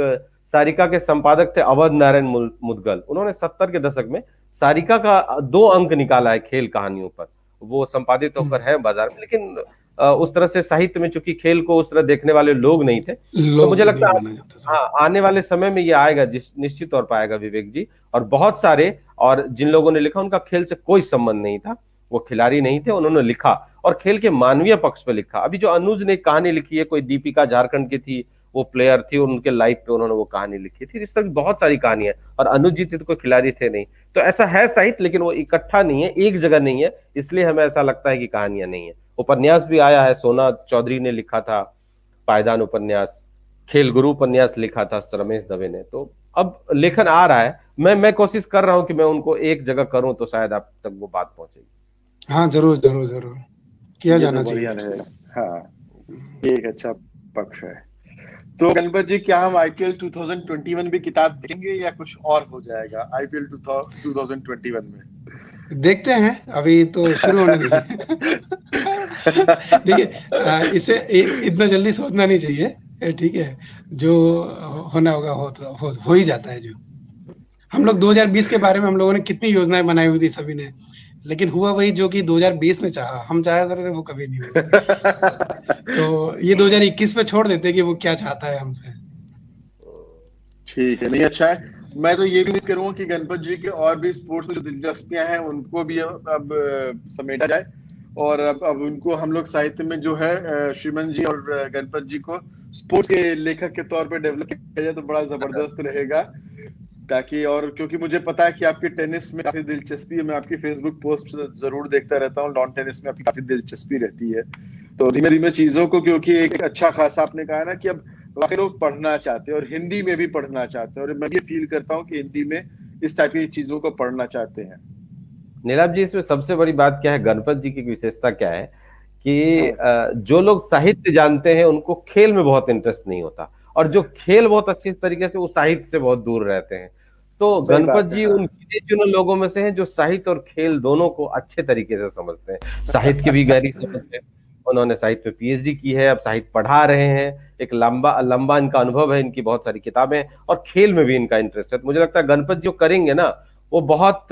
सारिका के संपादक थे अवध नारायण मुदगल, उन्होंने 70 के दशक में सारिका का 2 अंक निकाला है खेल कहानियों पर, वो संपादित होकर है बाजार में। लेकिन उस तरह से साहित्य में चूंकि खेल को उस तरह देखने वाले लोग नहीं थे, तो मुझे लगता है हाँ, आने वाले समय में ये आएगा, निश्चित तौर पर आएगा विवेक जी। और बहुत सारे, और जिन लोगों ने लिखा उनका खेल से कोई संबंध नहीं था, वो खिलाड़ी नहीं थे, उन्होंने लिखा और खेल के मानवीय पक्ष पे लिखा। अभी जो अनुज ने कहानी लिखी है, कोई दीपिका झारखंड की थी, वो प्लेयर थी, उनके लाइफ पे उन्होंने वो कहानी लिखी थी। इस तरह की बहुत सारी कहानियां, और अनुज जी तो कोई खिलाड़ी थे नहीं। तो ऐसा है साहित्य, लेकिन वो इकट्ठा नहीं है, एक जगह नहीं है, इसलिए हमें ऐसा लगता है कि कहानियां नहीं है। उपन्यास भी आया है, सोना चौधरी ने लिखा था पायदान उपन्यास, खेल गुरु उपन्यास लिखा था रमेश दवे ने। तो अब लेखन आ रहा है, मैं कोशिश कर रहा हूं कि मैं उनको एक जगह करूं, तो शायद आप तक वो बात पहुंचेगी। हाँ, जरूर जरूर जरूर किया जाना चाहिए। हाँ, एक अच्छा पक्ष है। तो गणपत जी, क्या हम आईपीएल 2021 भी किताब देखेंगे या कुछ और हो जाएगा आईपीएल 2021 में? देखते हैं, अभी तो शुरू होने दीजिए। देखिए, इसे इतना जल्दी सोचना नहीं चाहिए, ठीक है, जो होना होगा हो ही जाता है। जो हम लोग 2020 के बारे में हम लोगों ने कितनी योजनाएं बनाई हुई थी सभी ने, लेकिन हुआ वही जो कि 2020 ने चाहा, हम चाहे थे वो कभी नहीं हुआ। तो ये 2021 पे छोड़ देते कि वो क्या चाहता है हमसे। ठीक है, नहीं अच्छा है। मैं तो ये भी उम्मीद करूंगा कि गणपत जी के और भी स्पोर्ट्स में जो दिलचस्पियां हैं उनको भी अब समेटा जाए, और अब उनको हम लोग साहित्य में जो है श्रीमन जी और गणपत जी को स्पोर्ट्स के लेखक के तौर पे डेवलप किया जाए तो बड़ा जबरदस्त रहेगा। ताकि, और क्योंकि मुझे पता है कि आपकी टेनिस में काफी दिलचस्पी है, मैं आपकी फेसबुक पोस्ट जरूर देखता रहता हूँ, लॉन टेनिस में आपकी काफी दिलचस्पी रहती है। तो धीमे धीमे चीजों को, क्योंकि एक अच्छा खासा आपने कहा ना कि अब वाकई लोग पढ़ना चाहते हैं और हिंदी में भी पढ़ना चाहते हैं, और मैं ये फील करता हूँ कि हिंदी में इस टाइप की चीजों को पढ़ना चाहते हैं। नीलाभ जी, इसमें सबसे बड़ी बात क्या है, गणपत जी की विशेषता क्या है कि जो लोग साहित्य जानते हैं उनको खेल में बहुत इंटरेस्ट नहीं होता, और जो खेल बहुत अच्छी तरीके से, वो साहित्य से बहुत दूर रहते हैं। तो गणपत जी उन गिने चुने लोगों में से हैं जो साहित्य और खेल दोनों को अच्छे तरीके से समझते हैं, साहित्य की भी गहरी समझ है, उन्होंने साहित्य में पीएचडी की है, अब साहित्य पढ़ा रहे हैं, एक लंबा इनका अनुभव है, इनकी बहुत सारी किताबें, और खेल में भी इनका इंटरेस्ट है। तो मुझे लगता है गणपत जो करेंगे ना, वो बहुत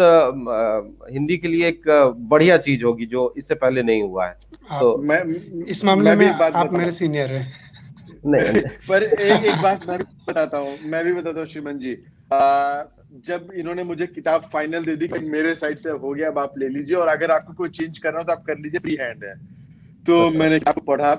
हिंदी के लिए एक बढ़िया चीज होगी जो इससे पहले नहीं हुआ है। तो मैं इस मामले मैं भी में एक बात आप बता मेरे सीनियर हैं। नहीं पर एक बात मैं भी बताता हूँ श्रीमान जी। जब इन्होंने मुझे किताब फाइनल दे दी कि मेरे साइड से हो गया, अब आप ले लीजिए, और अगर आपको कोई चेंज करना हो तो आप कर लीजिए, फ्री हैंड है। तो मैंने किताब पढ़ा,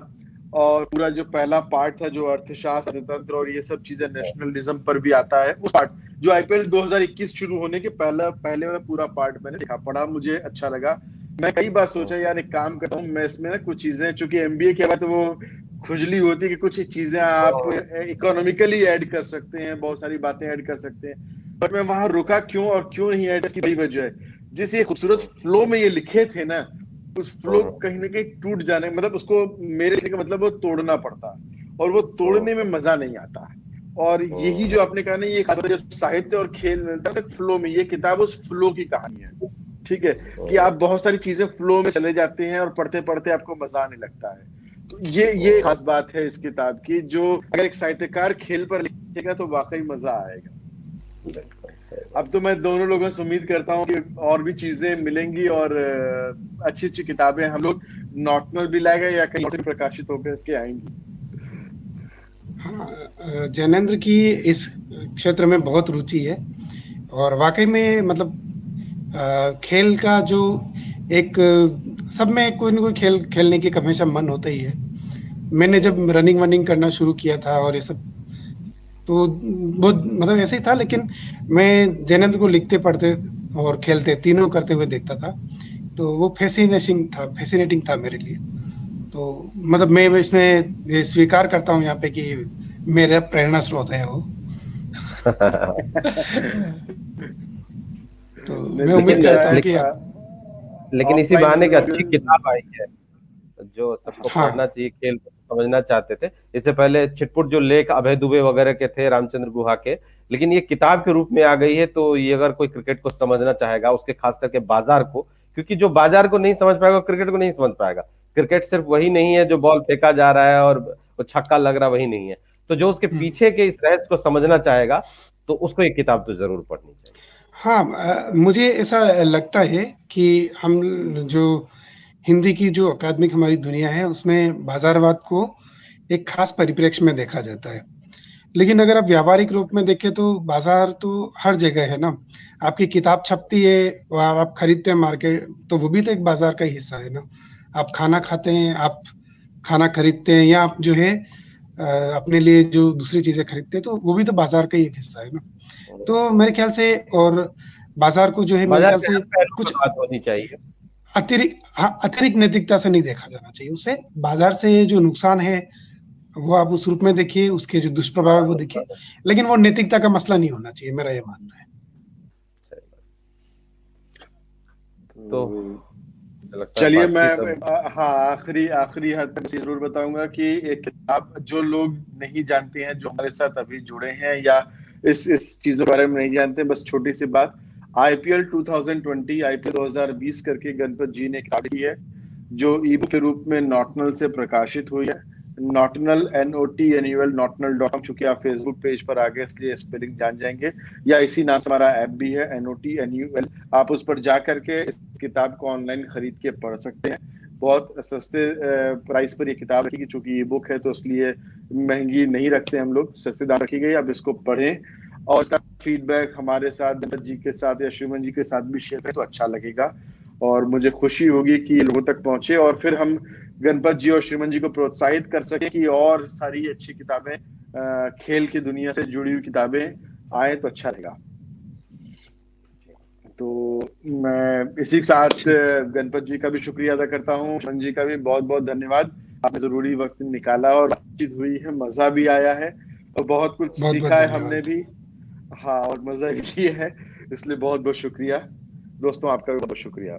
और पूरा जो पहला पार्ट था जो अर्थशास्त्र, तंत्र और ये सब चीजें नेशनलिज्म पर भी आता है, उस पार्ट जो आईपीएल 2021 शुरू होने के पहले वाला पूरा पार्ट मैंने देखा, पढ़ा, मुझे अच्छा लगा। मैं कई बार सोचा यार एक काम करता हूँ मैं इसमें ना कुछ चीजें, चूंकि एमबीए के बाद तो वो खुजली होती है कि कुछ चीजें आप इकोनॉमिकली ऐड कर सकते हैं, बहुत सारी बातें ऐड कर सकते हैं, बट मैं वहां रुका क्यों, और क्यों नहीं ऐड, इसकी बड़ी वजह है जिस ये खूबसूरत फ्लो में ये लिखे थे ना, उस फ्लो कहीं ना कहीं टूट जाने, मतलब उसको मेरे लिखने का मतलब वो तोड़ना पड़ता, और वो तोड़ने में मजा नहीं आता। और यही जो आपने कहा ना, ये जो साहित्य और खेल मिलता है फ्लो में, ये किताब उस फ्लो की कहानी है। ठीक है, कि आप बहुत सारी चीजें फ्लो में चले जाते हैं और पढ़ते पढ़ते आपको मजा आने लगता है। तो ये खास बात है इस किताब की, जो अगर एक साहित्यकार खेल पर लिखेगा तो वाकई मजा आएगा। अब तो मैं दोनों लोगों से उम्मीद करता हूँ कि और भी चीजें मिलेंगी, और अच्छी अच्छी किताबें हम लोग नॉटनल भी लाएगा या कहीं से प्रकाशित होकर के आएंगी। हाँ, जैनेंद्र की इस क्षेत्र में बहुत रुचि है, और वाकई में मतलब खेल का जो एक सब में कोई ना कोई खेल खेलने की हमेशा मन होता ही है। मैंने जब रनिंग वनिंग करना शुरू किया था और ये सब, तो बहुत मतलब ऐसे ही था, लेकिन मैं जैनेंद्र को लिखते पढ़ते और खेलते तीनों करते हुए देखता था, तो वो फैसिनेटिंग था मेरे लिए। तो मतलब मैं इसमें ये स्वीकार करता हूँ यहाँ पे कि मेरा प्रेरणा स्रोत है वो। तो मैं उम्मीद करता हूँ कि लेकिन इसी बहाने एक अच्छी किताब आई है जो सबको पढ़ना चाहिए, खेल को समझना चाहते थे। इससे पहले छिटपुट जो लेख अभय दुबे वगैरह के थे, रामचंद्र गुहा के, लेकिन ये किताब के रूप में आ गई है। तो ये अगर कोई क्रिकेट को समझना चाहेगा, उसके खास करके बाजार को, क्योंकि जो बाजार को नहीं समझ पाएगा क्रिकेट को नहीं समझ पाएगा। क्रिकेट सिर्फ वही नहीं है जो बॉल फेंका जा रहा है और वो छक्का लग रहा, वही नहीं है। तो जो उसके पीछे के इस रहस्य को समझना चाहेगा तो उसको ये किताब तो जरूर पढ़नी चाहिए। हाँ, मुझे ऐसा लगता है कि हम जो हिंदी की जो अकादमिक हमारी दुनिया है, उसमें बाजारवाद को एक खास परिप्रेक्ष्य में देखा जाता है। लेकिन अगर आप व्यावहारिक रूप में देखें तो बाजार तो हर जगह है ना। आपकी किताब छपती है और आप खरीदते हैं मार्केट, तो वो भी तो एक बाजार का ही हिस्सा है ना। आप खाना खाते हैं, आप खाना खरीदते हैं, या आप जो है अपने लिए जो दूसरी चीजें खरीदते हैं, तो वो भी तो बाजार का ही एक हिस्सा है ना। तो मेरे ख्याल से, और बाजार को जो है मेरे ख्याल से कुछ बात होनी चाहिए, अतिरिक्त नैतिकता से नहीं देखा जाना चाहिए। उसे बाजार से जो नुकसान है वो आप उस रूप में देखिए, उसके जो दुष्प्रभाव है वो देखिए, लेकिन वो नैतिकता का मसला नहीं होना चाहिए, मेरा ये मानना है। तो चलिए, मैं हाँ आखिरी हद तक जरूर बताऊंगा कि एक किताब जो लोग नहीं जानते हैं, जो हमारे साथ अभी जुड़े हैं या इस चीजों के बारे में नहीं जानते, बस छोटी सी बात, आईपीएल 2020 आईपीएल 2020 करके गणपत जी ने किताब लिखी है, जो ईबुक के रूप में नॉटनल से प्रकाशित हुई है। नॉटनल NOTNUL नॉटनल.com, चूंकि आप फेसबुक पेज पर आ गए इसलिए स्पेलिंग जान जाएंगे, या इसी नाम से हमारा ऐप भी है NOTNUL। आप उस पर जा करके इस किताब को ऑनलाइन खरीद के पढ़ सकते हैं। बहुत सस्ते प्राइस पर ये किताब रखी गई, चूंकि ई बुक है तो इसलिए महंगी नहीं रखते हम लोग, सस्ते दाम रखी गई। आप इसको पढ़ें और इसका फीडबैक हमारे साथ, गणपत जी के साथ या श्रीमन जी के साथ भी शेयर करें तो अच्छा लगेगा, और मुझे खुशी होगी कि लोगों तक पहुंचे, और फिर हम गणपत जी और श्रीमन जी को प्रोत्साहित कर सके कि और सारी अच्छी किताबें, खेल की दुनिया से जुड़ी हुई किताबें आए तो अच्छा रहेगा। तो मैं इसी के साथ गणपत जी का भी शुक्रिया अदा करता हूँ, श्रीमन जी का भी बहुत बहुत धन्यवाद। आपने जरूरी वक्त निकाला और बातचीत हुई है, मजा भी आया है और बहुत कुछ सीखा है हमने भी। हाँ, और मजा भी लिया है, इसलिए बहुत बहुत शुक्रिया दोस्तों, आपका भी बहुत शुक्रिया।